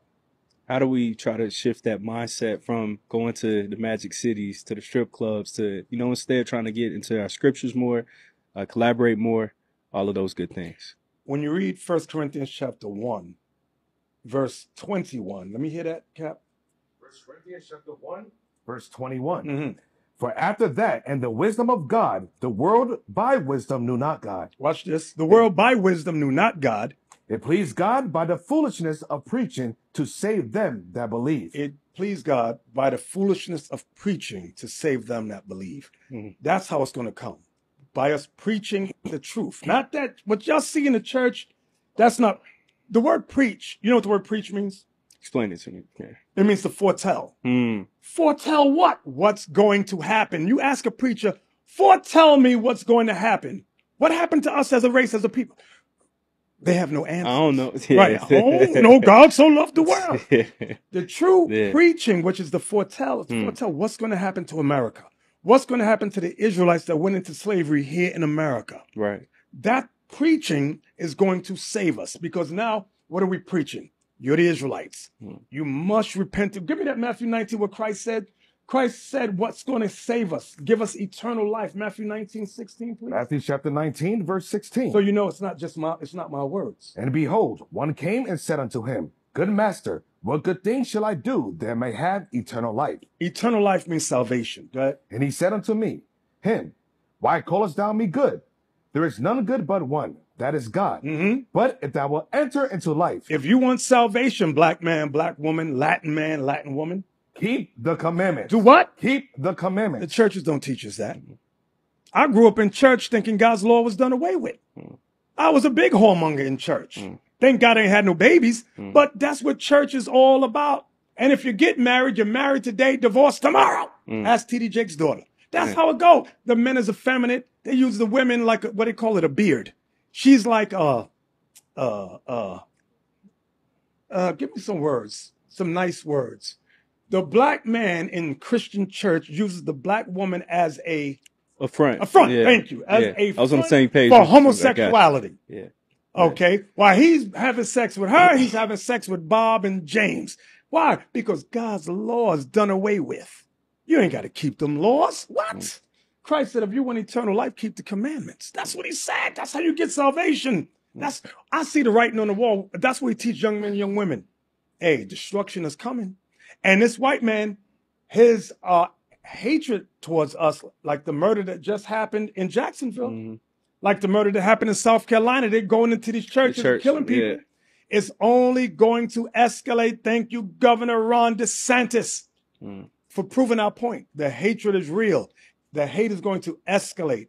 how do we try to shift that mindset from going to the magic cities, to the strip clubs, to, instead trying to get into our scriptures more, collaborate more, all of those good things? When you read 1 Corinthians chapter 1, verse 21. Let me hear that, Cap. 1 Corinthians chapter 1, verse 21. For after that, and the wisdom of God, the world by wisdom knew not God. Watch this. The world by wisdom knew not God. It pleased God by the foolishness of preaching to save them that believe. It pleased God by the foolishness of preaching to save them that believe. That's how it's going to come. By us preaching the truth. Not that what y'all see in the church, that's not... The word preach, you know what the word preach means? Explain it to me. Yeah. It means to foretell. Foretell what? What's going to happen. You ask a preacher, foretell me what's going to happen. What happened to us as a race, as a people? They have no answer. I don't know. Right. Oh, no, God so loved the world. The true preaching, which is the foretell, foretell what's going to happen to America. What's going to happen to the Israelites that went into slavery here in America. Right. That preaching is going to save us, because now what are we preaching? You're the Israelites. You must repent. Give me that Matthew 19, what Christ said. Christ said, what's going to save us? Give us eternal life. Matthew 19:16, please. Matthew chapter 19, verse 16. So you know it's not my words. And behold, one came and said unto him, Good master, what good thing shall I do that I may have eternal life? Eternal life means salvation. Right? And he said unto me, Him, why callest thou me good? There is none good but one, that is God. But if thou wilt enter into life, if you want salvation, black man, black woman, Latin woman, keep the commandments. Do what? Keep the commandments. The churches don't teach us that. I grew up in church thinking God's law was done away with. I was a big whoremonger in church. Thank God I ain't had no babies, but that's what church is all about. And if you get married, you're married today, divorced tomorrow. Ask T.D. Jake's daughter. That's how it go. The men is effeminate. They use the women like what they call it, a beard. She's like, give me some words, some nice words. The black man in Christian church uses the black woman as a front. Yeah. Thank you. As a I was on the same page for homosexuality. Yeah. Okay. While he's having sex with her, he's having sex with Bob and James. Why? Because God's law is done away with. You ain't got to keep them laws. What? Christ said, if you want eternal life, keep the commandments. That's what he said. That's how you get salvation. I see the writing on the wall. That's what we teach young men and young women. Hey, destruction is coming. And this white man, his hatred towards us, like the murder that just happened in Jacksonville, like the murder that happened in South Carolina, they're going into these churches and killing people. It's only going to escalate. Thank you, Governor Ron DeSantis, for proving our point. The hatred is real. The hate is going to escalate.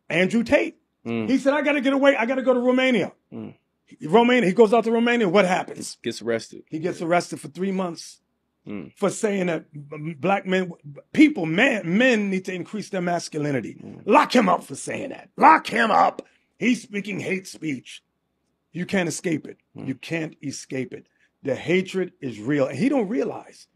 Andrew Tate, he said, I got to get away. I got to go to Romania. He goes out to Romania. What happens? Gets arrested. He gets arrested for 3 months for saying that black men, men need to increase their masculinity. Lock him up for saying that. Lock him up. He's speaking hate speech. You can't escape it. You can't escape it. The hatred is real. And he don't realize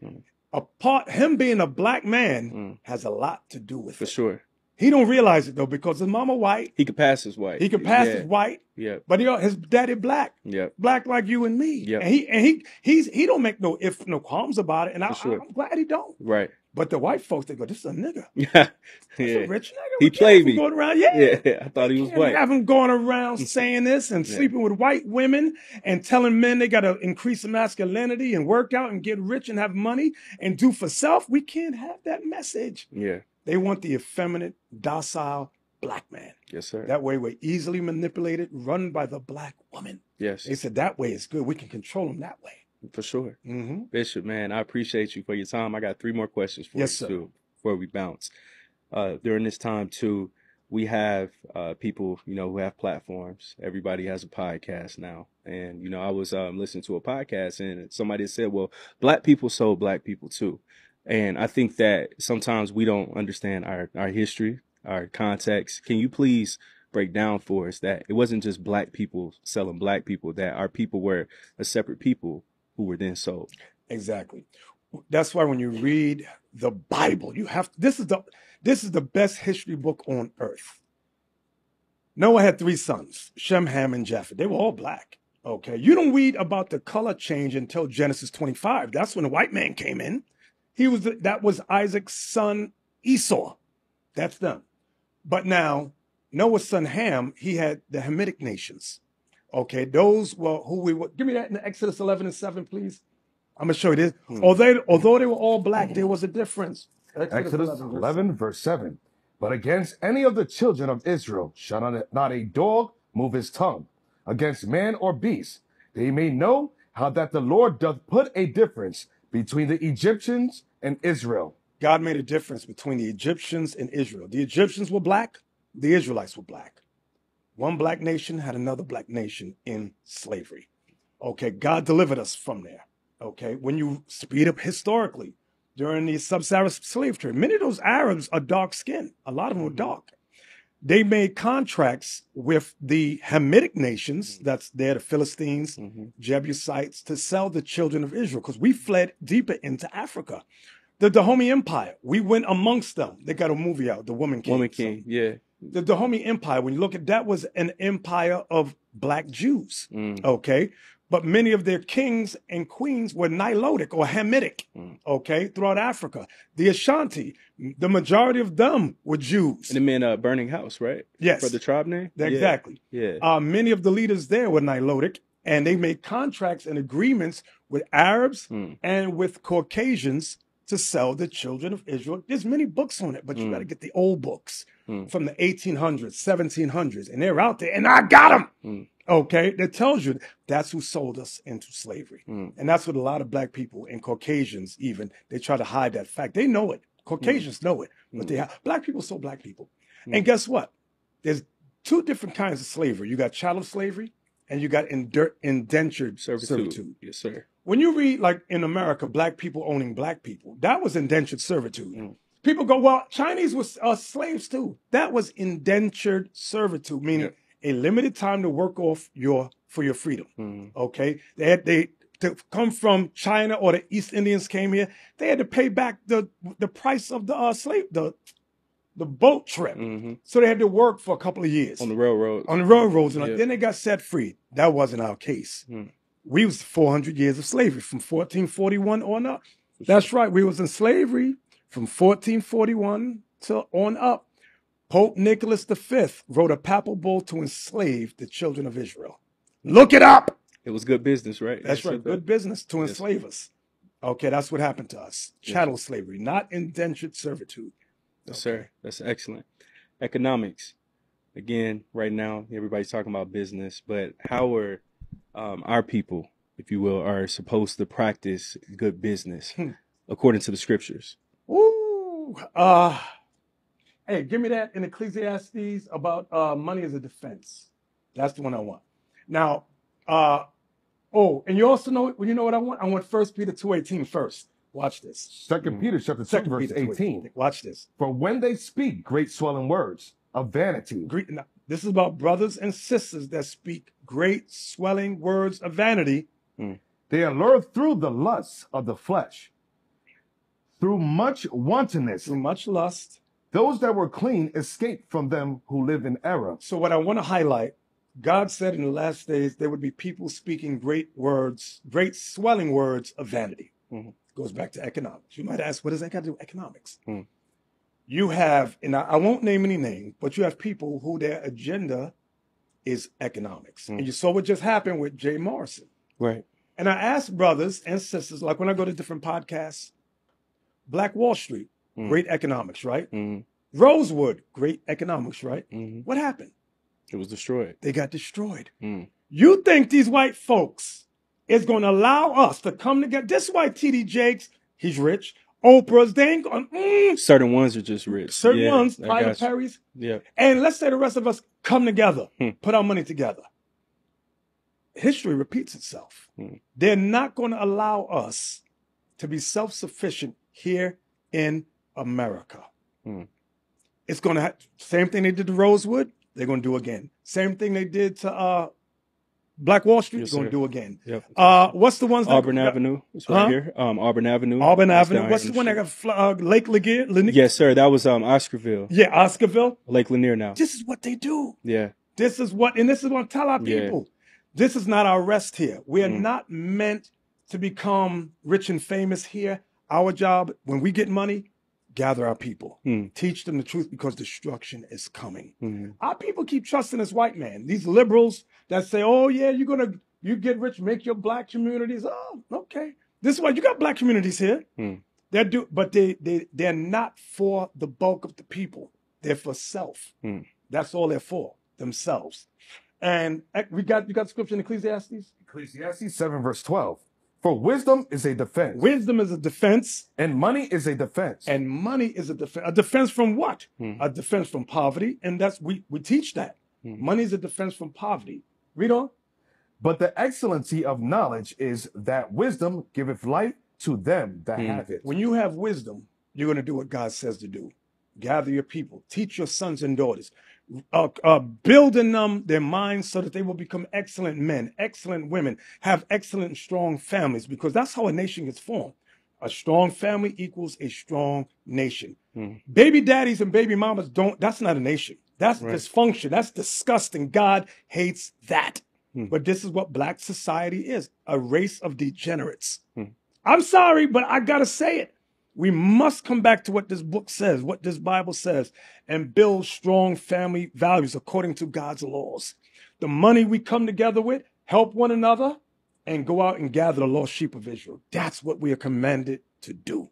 him being a black man has a lot to do with it. For sure. He don't realize it though, because his mama white. He could pass as white. He could pass as white. Yeah. But his daddy black. Yeah. Black like you and me. Yeah. And he don't make no qualms about it. And I'm glad he don't. Right. But the white folks, they go, this is a nigga. Yeah. That's a rich nigga. He played me. Going around, I thought he was white. Have him going around saying this and sleeping with white women and telling men they got to increase the masculinity and work out and get rich and have money and do for self. We can't have that message. Yeah. They want the effeminate, docile black man. Yes, sir. That way we're easily manipulated, run by the black woman. Yes. They said that way is good. We can control them that way. For sure. Bishop, man, I appreciate you for your time. I got 3 more questions for you, too, before we bounce. During this time, too, we have people, who have platforms. Everybody has a podcast now. And, I was listening to a podcast and somebody said, well, black people sold black people, too. And I think that sometimes we don't understand our history, our context. Can you please break down for us that it wasn't just black people selling black people, that our people were a separate people who were then sold? Exactly. That's why when you read the Bible, you have this is the best history book on earth. Noah had 3 sons, Shem, Ham, and Japheth. They were all black. Okay. You don't read about the color change until Genesis 25. That's when the white man came in. That was Isaac's son Esau. That's them. But now Noah's son Ham, he had the Hamitic nations. Okay. Those were who we were. Give me that in Exodus 11 and 7, please. I'm going to show you this. Although they were all black, there was a difference. Exodus 11, verse 7. But against any of the children of Israel shall not a dog move his tongue, against man or beast. They may know how that the Lord doth put a difference between the Egyptians and Israel. God made a difference between the Egyptians and Israel. The Egyptians were black. The Israelites were black. One black nation had another black nation in slavery. Okay, God delivered us from there. Okay, when you speed up historically, during the sub-Saharan slave trade, many of those Arabs are dark skinned. A lot of them were dark. They made contracts with the Hamitic nations, that's there, the Philistines, Jebusites, to sell the children of Israel, because we fled deeper into Africa. The Dahomey Empire, we went amongst them. They got a movie out, The Woman King. Woman King, yeah. The Dahomey Empire, when you look at that, was an empire of black Jews. Okay. But many of their kings and queens were Nilotic or Hamitic, okay, throughout Africa. The Ashanti, the majority of them were Jews. And the men Burning House, right? Yes. For the tribe name? Exactly. Yeah. Many of the leaders there were Nilotic, and they made contracts and agreements with Arabs and with Caucasians to sell the children of Israel. There's many books on it, but you got to get the old books from the 1800s, 1700s, and they're out there, and I got them. Okay, that tells you that's who sold us into slavery. And that's what a lot of black people and Caucasians even, they try to hide that fact. They know it. Caucasians know it, but black people sold black people. And guess what? There's 2 different kinds of slavery. You got chattel slavery and you got indentured servitude. Yes, sir. When you read, like in America, black people owning black people, that was indentured servitude. People go, well, Chinese was slaves too. That was indentured servitude, meaning a limited time to work off for your freedom. Okay, they to come from China, or the East Indians came here, they had to pay back the price of the the boat trip. So they had to work for a couple of years on the railroad. On the railroads, and then they got set free. That wasn't our case. We was 400 years of slavery from 1441 on up. That's right. We was in slavery from 1441 to on up. Pope Nicholas V wrote a papal bull to enslave the children of Israel. Look it up. It was good business, right? That's right. Good business to enslave us. Okay, that's what happened to us. Chattel slavery, not indentured servitude. Yes, sir. That's excellent. Economics. Again, right now, everybody's talking about business, but how are our people, if you will, are supposed to practice good business according to the scriptures? Ooh, hey, give me that in Ecclesiastes about money as a defense. That's the one I want. Now, and you also know, you know what I want? I want 1 Peter 2:18 first. Watch this. 2 Peter chapter 2, verse 18. Watch this. For when they speak great swelling words of vanity. Now, this is about brothers and sisters that speak great swelling words of vanity. They allure through the lusts of the flesh, through much wantonness, through much lust. Those that were clean escaped from them who live in error. So what I want to highlight, God said in the last days, there would be people speaking great words, great swelling words of vanity. Goes back to economics. You might ask, what does that got to do with economics? You have, and I won't name any names, but you have people who their agenda is economics. And you saw what just happened with Jay Morrison. Right. And I ask brothers and sisters, like when I go to different podcasts, Black Wall Street, great economics, right? Rosewood, great economics, right? What happened? It was destroyed. They got destroyed. You think these white folks is going to allow us to come together? This is why T.D. Jakes, he's rich. Oprah's, they ain't going, certain ones are just rich. Certain ones, Tyler Perry's. Yeah. And let's say the rest of us come together, put our money together. History repeats itself. They're not going to allow us to be self-sufficient here in America. Mm. It's going to same thing they did to Rosewood, they're going to do again. Same thing they did to Black Wall Street, Yes, they're going sir. to do again. Yep. What's the ones that Auburn Avenue. It's right Huh? here. Auburn Avenue. Auburn That's Avenue. down What's here the in one the that street. got Lake Lanier? Yes, sir. That was Oscarville. Yeah, Oscarville. Lake Lanier now. This is what they do. Yeah. This is what I tell our Yeah. people. This is not our rest here. We are Mm. not meant to become rich and famous here. Our job, when we get money, gather our people, Mm. teach them the truth because destruction is coming. Mm. Our people keep trusting this white man. These liberals that say, "Oh yeah, you get rich, make your black communities." Oh, okay. This is why you got black communities here. Mm. But they're not for the bulk of the people. They're for self. Mm. That's all they're for, themselves. And you got scripture in Ecclesiastes? Ecclesiastes 7 verse 12. For wisdom is a defense, Wisdom is a defense, and money is a defense. and money is a defense. A defense from what? Mm. A defense from poverty, and that's we teach that. Mm. Money is a defense from poverty. Read on. But the excellency of knowledge is that wisdom giveth light to them that Mm. have it. When you have wisdom, you're going to do what God says to do. Gather your people, teach your sons and daughters, build in them their minds so that they will become excellent men, excellent women, have excellent and strong families, because that's how a nation gets formed. A strong family equals a strong nation. Mm. Baby daddies and baby mamas that's not a nation. That's Right. dysfunction. That's disgusting. God hates that. Mm. But this is what black society is, a race of degenerates. Mm. I'm sorry, but I got to say it. We must come back to what this book says, what this Bible says, and build strong family values according to God's laws. The money we come together with, help one another, and go out and gather the lost sheep of Israel. That's what we are commanded to do.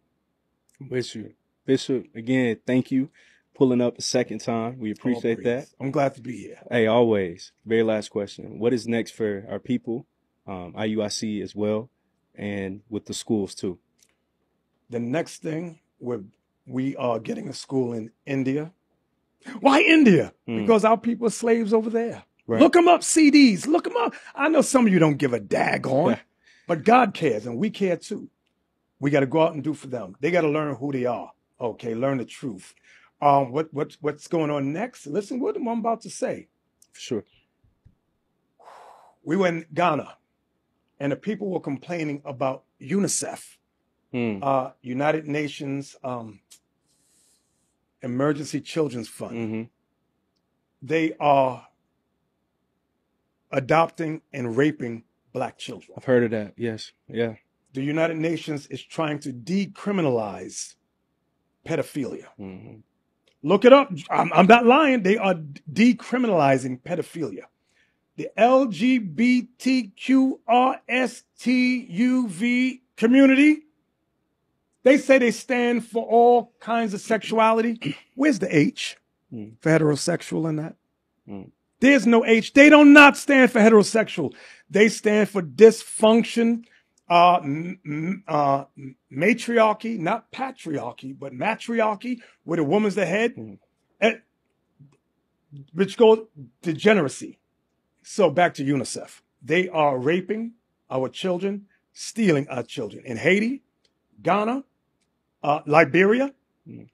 Bishop, again, thank you. Pulling up a second time. We appreciate All that. praise. I'm glad to be here. Hey, always. Very last question. What is next for our people, IUIC as well, and with the schools too? The next thing, we are getting a school in India. Why India? Mm. Because our people are slaves over there. Right. Look them up, CDs. Look them up. I know some of you don't give a daggone, but God cares, and we care too. We got to go out and do for them. They got to learn who they are. Okay, learn the truth. What's going on next? Listen what I'm about to say. For sure. We were in Ghana, and the people were complaining about UNICEF, United Nations Emergency Children's Fund. Mm-hmm. They are adopting and raping black children. I've heard of that. Yes. Yeah. The United Nations is trying to decriminalize pedophilia. Mm-hmm. Look it up. I'm not lying. They are decriminalizing pedophilia. The LGBTQRSTUV community, they say they stand for all kinds of sexuality. Where's the H for heterosexual in that? Mm. There's no H. They do not stand for heterosexual. They stand for dysfunction, matriarchy, not patriarchy, but matriarchy, where the woman's the head, which goes degeneracy. So back to UNICEF. They are raping our children, stealing our children in Haiti, Ghana, Liberia.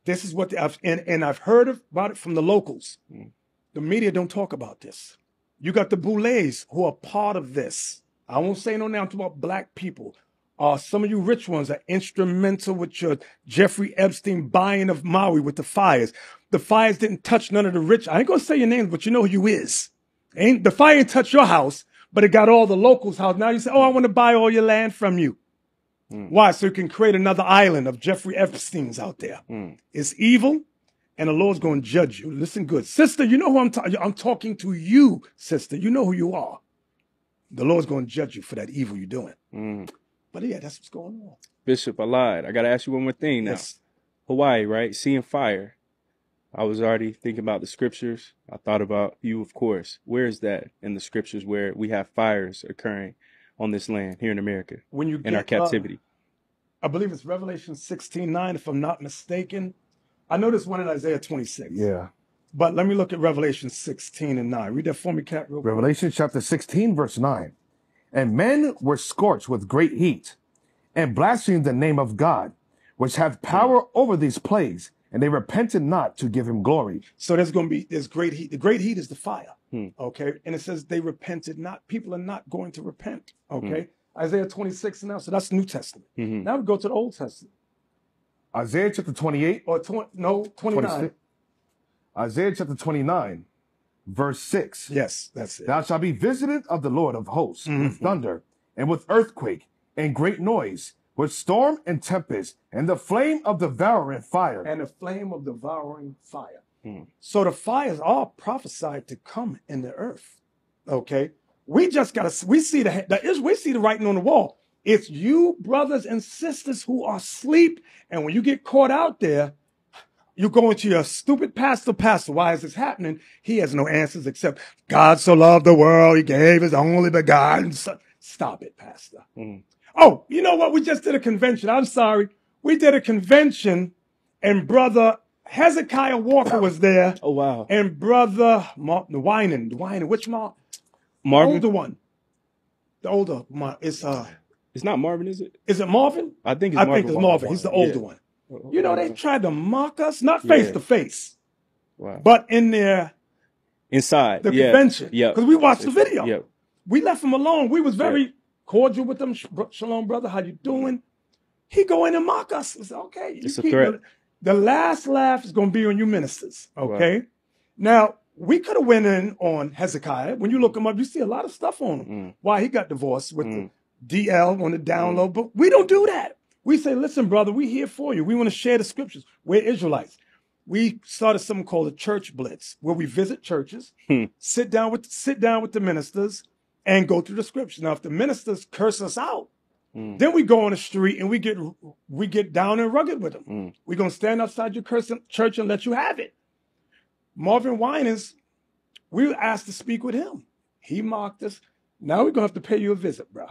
This is what and I've heard about it from the locals. The media don't talk about this. You got the boulets who are part of this. I won't say no now. I'm talking about black people. Some of you rich ones are instrumental with your Jeffrey Epstein buying of Maui with the fires. The fires didn't touch none of the rich. I ain't gonna say your names, but you know who you is. The fire didn't touch your house, but it got all the locals' house. Now you say, oh, I want to buy all your land from you. Why? So you can create another island of Jeffrey Epstein's out there. It's evil, and the Lord's going to judge you. Listen good. Sister, you know who I'm talking to you, sister. You know who you are. The Lord's going to judge you for that evil you're doing. But yeah, that's what's going on. Bishop, I lied. I got to ask you one more thing now. Yes. Hawaii, right? Seeing fire. I was already thinking about the scriptures. I thought about you, of course. Where is that in the scriptures where we have fires occurring on this land here in America When you in our captivity? I believe it's Revelation 16:9, if I'm not mistaken. I know there's one in Isaiah 26. Yeah. But let me look at Revelation 16:9. Read that for me, Cat, real quick. Revelation chapter 16, verse 9. And men were scorched with great heat, and blasphemed the name of God, which have power over these plagues, and they repented not to give him glory. So there's great heat. The great heat is the fire. Okay. And it says they repented not. People are not going to repent. Okay. Isaiah 26 now. So that's New Testament. Now we go to the Old Testament. Isaiah chapter 28. Or 29. 26. Isaiah chapter 29, verse 6. Yes, that's it. Thou shalt be visited of the Lord of hosts with thunder and with earthquake and great noise, with storm and tempest, and the flame of devouring fire. And the flame of devouring fire. So the fires are prophesied to come in the earth. Okay. We just we see the writing on the wall. It's you, brothers and sisters, who are asleep. And when you get caught out there, you go into your stupid pastor, why is this happening? He has no answers except God so loved the world, he gave his only begotten son. Stop it, pastor. Oh, you know what? We just did a convention. I'm sorry. We did a convention and brother Hezekiah Walker was there. Oh, wow. And brother Winan, which Marvin? The older one. The older one. It's not Marvin, is it? Is it Marvin? I think it's Marvin. I think it's Marvin. He's the older one. You know, they tried to mock us, not face to face, but in there, inside the convention. Yeah, because we watched the video. Yeah, we left him alone. We was very cordial with him. Shalom, brother. How you doing? He go in and mock us. It's okay. It's a threat. The last laugh is going to be on you ministers. Okay. Now we could have went in on Hezekiah. When you look him up, you see a lot of stuff on him. Why he got divorced with the DL on the download, but we don't do that. We say, listen, brother, we here for you. We want to share the scriptures. We're Israelites. We started something called a church blitz, where we visit churches, sit down with the ministers, and go through the scriptures. Now, if the ministers curse us out, then we go on the street and we get down and rugged with them. We're gonna stand outside your church and let you have it. Marvin Winans, we were asked to speak with him. He mocked us. Now we're gonna have to pay you a visit, bro.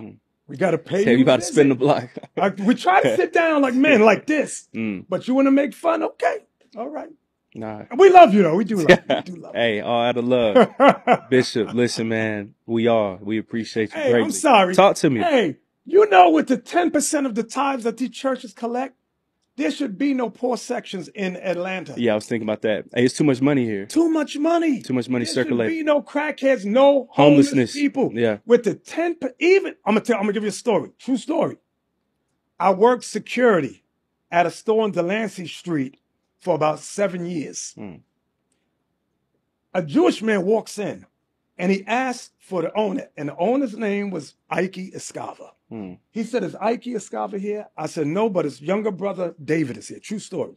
We got to pay you. You got to spin the block. We try to sit down like men, like this. But you want to make fun? Okay. All right. Nah. We love you, though. We do love you. We do love you. Hey, all out of love. Bishop, listen, man. We appreciate you greatly. I'm sorry. Talk to me. Hey, you know, with the 10% of the tithes that these churches collect, there should be no poor sections in Atlanta. Yeah, I was thinking about that. Hey, it's too much money here. Too much money. Too much money circulating. There should be no crackheads, no homelessness people. Yeah. With the 10, even, I'm gonna give you a story. True story. I worked security at a store on Delancey Street for about 7 years. A Jewish man walks in and he asked for the owner, and the owner's name was Ike Escava. He said, is Ike Escava here? I said, no, but his younger brother, David, is here. True story.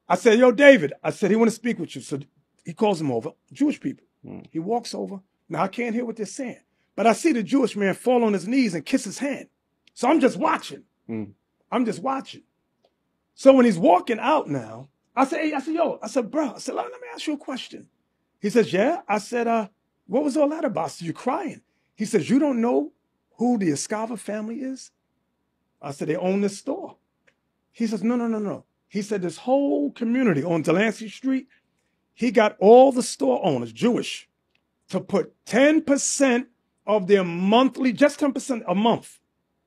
I said, yo, David. I said, he want to speak with you. So he calls him over. Jewish people. He walks over. Now, I can't hear what they're saying, but I see the Jewish man fall on his knees and kiss his hand. So I'm just watching. I'm just watching. So when he's walking out now, I said, bro, let me ask you a question. He says, yeah. I said, what was all that about? So you're crying. He says, you don't know who the Escava family is? I said, they own this store. He says, no. He said, this whole community on Delancey Street, he got all the store owners, Jewish, to put 10% of their monthly, just 10% a month,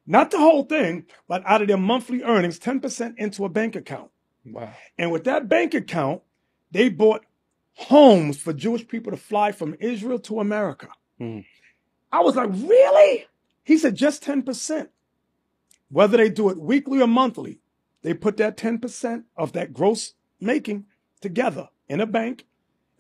not the whole thing, but out of their monthly earnings, 10% into a bank account. Wow. And with that bank account, they bought homes for Jewish people to fly from Israel to America. I was like, really? He said, just 10%. Whether they do it weekly or monthly, they put that 10% of that gross making together in a bank.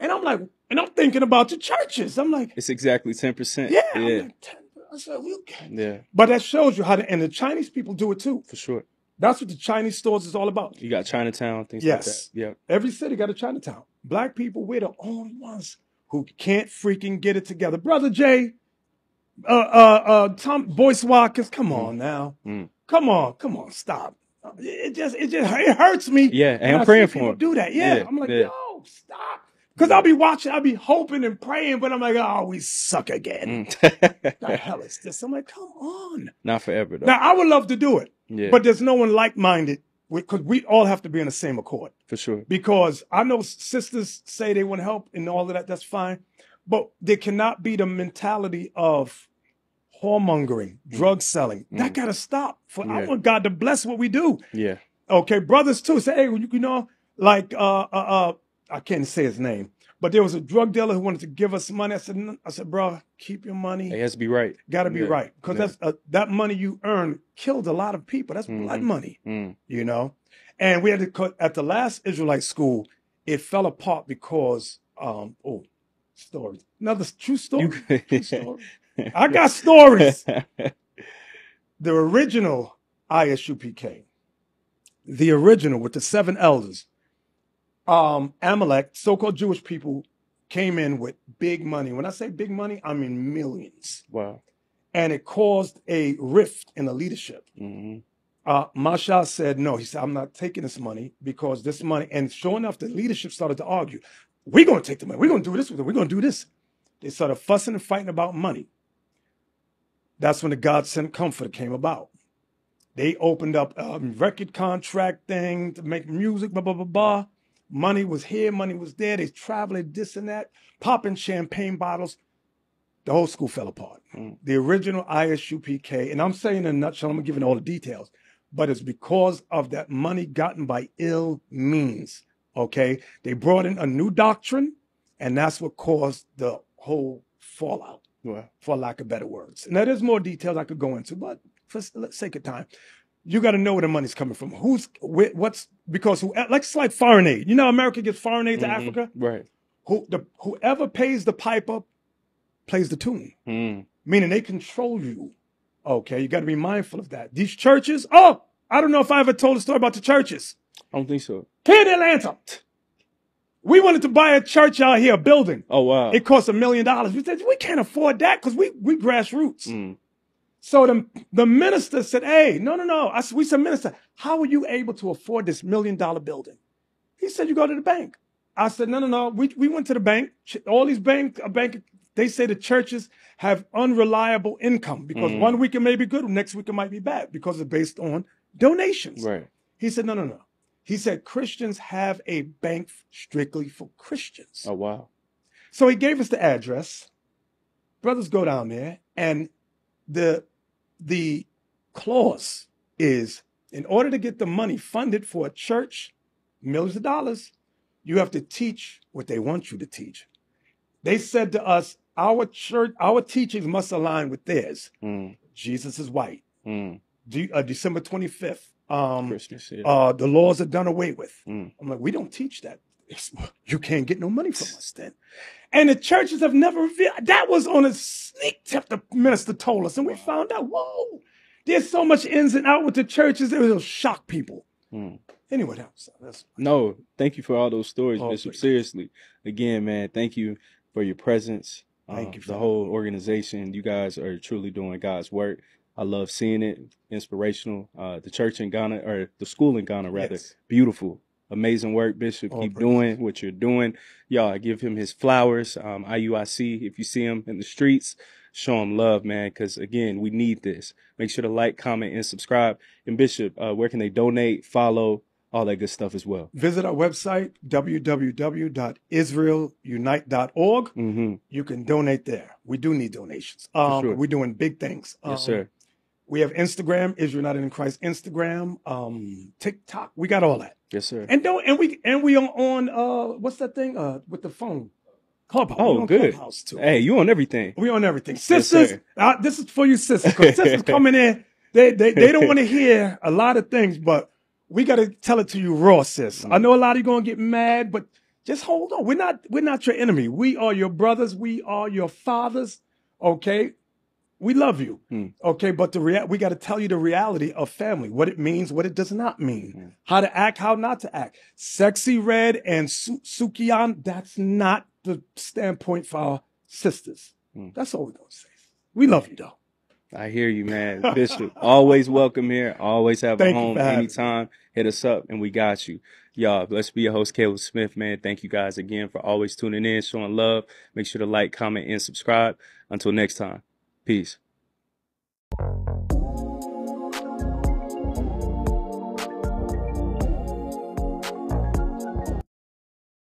And I'm like, and I'm thinking about the churches. I'm like, it's exactly 10%. Yeah. I'm like, 10%. I said, okay. Yeah. But that shows you how to, and the Chinese people do it too. For sure. That's what the Chinese stores is all about. You got Chinatown, things like that. Yeah. Every city got a Chinatown. Black people, we're the only ones who can't freaking get it together. Brother Jay, Tom Boyce Watkins, come on now. Come on, stop. It hurts me. Yeah, and I'm praying for him. Do that. Yeah. I'm like, yo, stop. Because I'll be watching, I'll be hoping and praying, but I'm like, oh, we suck again. The hell is this? I'm like, come on. Not forever, though. Now, I would love to do it. Yeah. But there's no one like-minded, because we all have to be in the same accord. For sure. Because I know sisters say they want help and all of that. That's fine. But there cannot be the mentality of whoremongering, drug selling. That got to stop. I want God to bless what we do. Yeah. Okay, brothers too. Say, hey, you know, like I can't say his name, but there was a drug dealer who wanted to give us money. I said, bro, keep your money. It has to be right. Got to be right, because that's that money you earn killed a lot of people. That's blood money, you know. And we had to cut at the last Israelite school. It fell apart because stories. Another true story. True story. I got stories. The original ISUPK, the original with the 7 elders, Amalek, so-called Jewish people, came in with big money. When I say big money, I mean millions. Wow. And it caused a rift in the leadership. Mashal said, no, he said, I'm not taking this money because this money, and sure enough, the leadership started to argue. We're going to take the money. We're going to do this with it. We're going to do this. They started fussing and fighting about money. That's when the God sent comforter came about. They opened up a record contract thing to make music, blah, blah, blah, blah. Money was here, money was there. They traveled this and that, popping champagne bottles. The whole school fell apart. The original ISUPK, and I'm saying in a nutshell, I'm giving all the details, but it's because of that money gotten by ill means, okay? They brought in a new doctrine, and that's what caused the whole fallout, for lack of better words. And there's more details I could go into, but for the sake of time, you got to know where the money's coming from. Because like foreign aid. You know, America gets foreign aid to Africa? Right. Whoever pays the piper plays the tune, meaning they control you. Okay, you got to be mindful of that. These churches, I don't know if I ever told a story about the churches. I don't think so. Here in Atlanta, we wanted to buy a church out here, a building. Oh, wow. It cost $1 million. We said, we can't afford that because we grassroots. So the minister said, hey, no. We said, minister, how are you able to afford this $1 million building? He said, you go to the bank. I said, no. We went to the bank. All these bank, they say the churches have unreliable income because 1 week it may be good, next week it might be bad because it's based on donations. Right. He said, no. He said, Christians have a bank strictly for Christians. Oh, wow. So he gave us the address. Brothers go down there, and the clause is, in order to get the money funded for a church, millions of dollars, you have to teach what they want you to teach. They said to us, our church, our teachings must align with theirs. Jesus is white. December 25th. Christmas, the laws are done away with. I'm like, we don't teach that. You can't get no money from us then. And the churches have never revealed. That was on a sneak tip the minister told us. And we found out, whoa, there's so much ins and out with the churches. It will shock people. Anyway, no, thank you for all those stories, Bishop. Please. Seriously. Again, man, thank you for your presence. Thank you for the whole organization. You guys are truly doing God's work. I love seeing it. Inspirational. The church in Ghana, or the school in Ghana, rather. Yes. Beautiful. Amazing work, Bishop. Keep doing what you're doing. Y'all, I give him his flowers. IUIC, if you see him in the streets, show him love, man, because, again, we need this. Make sure to like, comment, and subscribe. And, Bishop, where can they donate, follow, all that good stuff as well? Visit our website, www.israelunite.org. You can donate there. We do need donations. Sure. We're doing big things. Yes, sir. We have Instagram, Israel United in Christ Instagram, TikTok. We got all that. Yes, sir. And we are on what's that thing with the phone? Clubhouse. Oh, good. Clubhouse too. Hey, you on everything. We on everything. Sisters, yes, this is for you sisters. Because sisters coming in, they don't want to hear a lot of things, but we got to tell it to you raw, sis. I know a lot of you going to get mad, but just hold on. We're not your enemy. We are your brothers. We are your fathers. Okay. We love you. Okay. But we got to tell you the reality of family, what it means, what it does not mean, how to act, how not to act. Sexy Red and Sukian, that's not the standpoint for our sisters. That's all we're going to say. We love you, though. I hear you, man. Bishop, always welcome here. Always have a home anytime. Hit us up, and we got you. Y'all, let's be your host, Caleb Smith, man. Thank you guys again for always tuning in, showing love. Make sure to like, comment, and subscribe. Until next time, peace.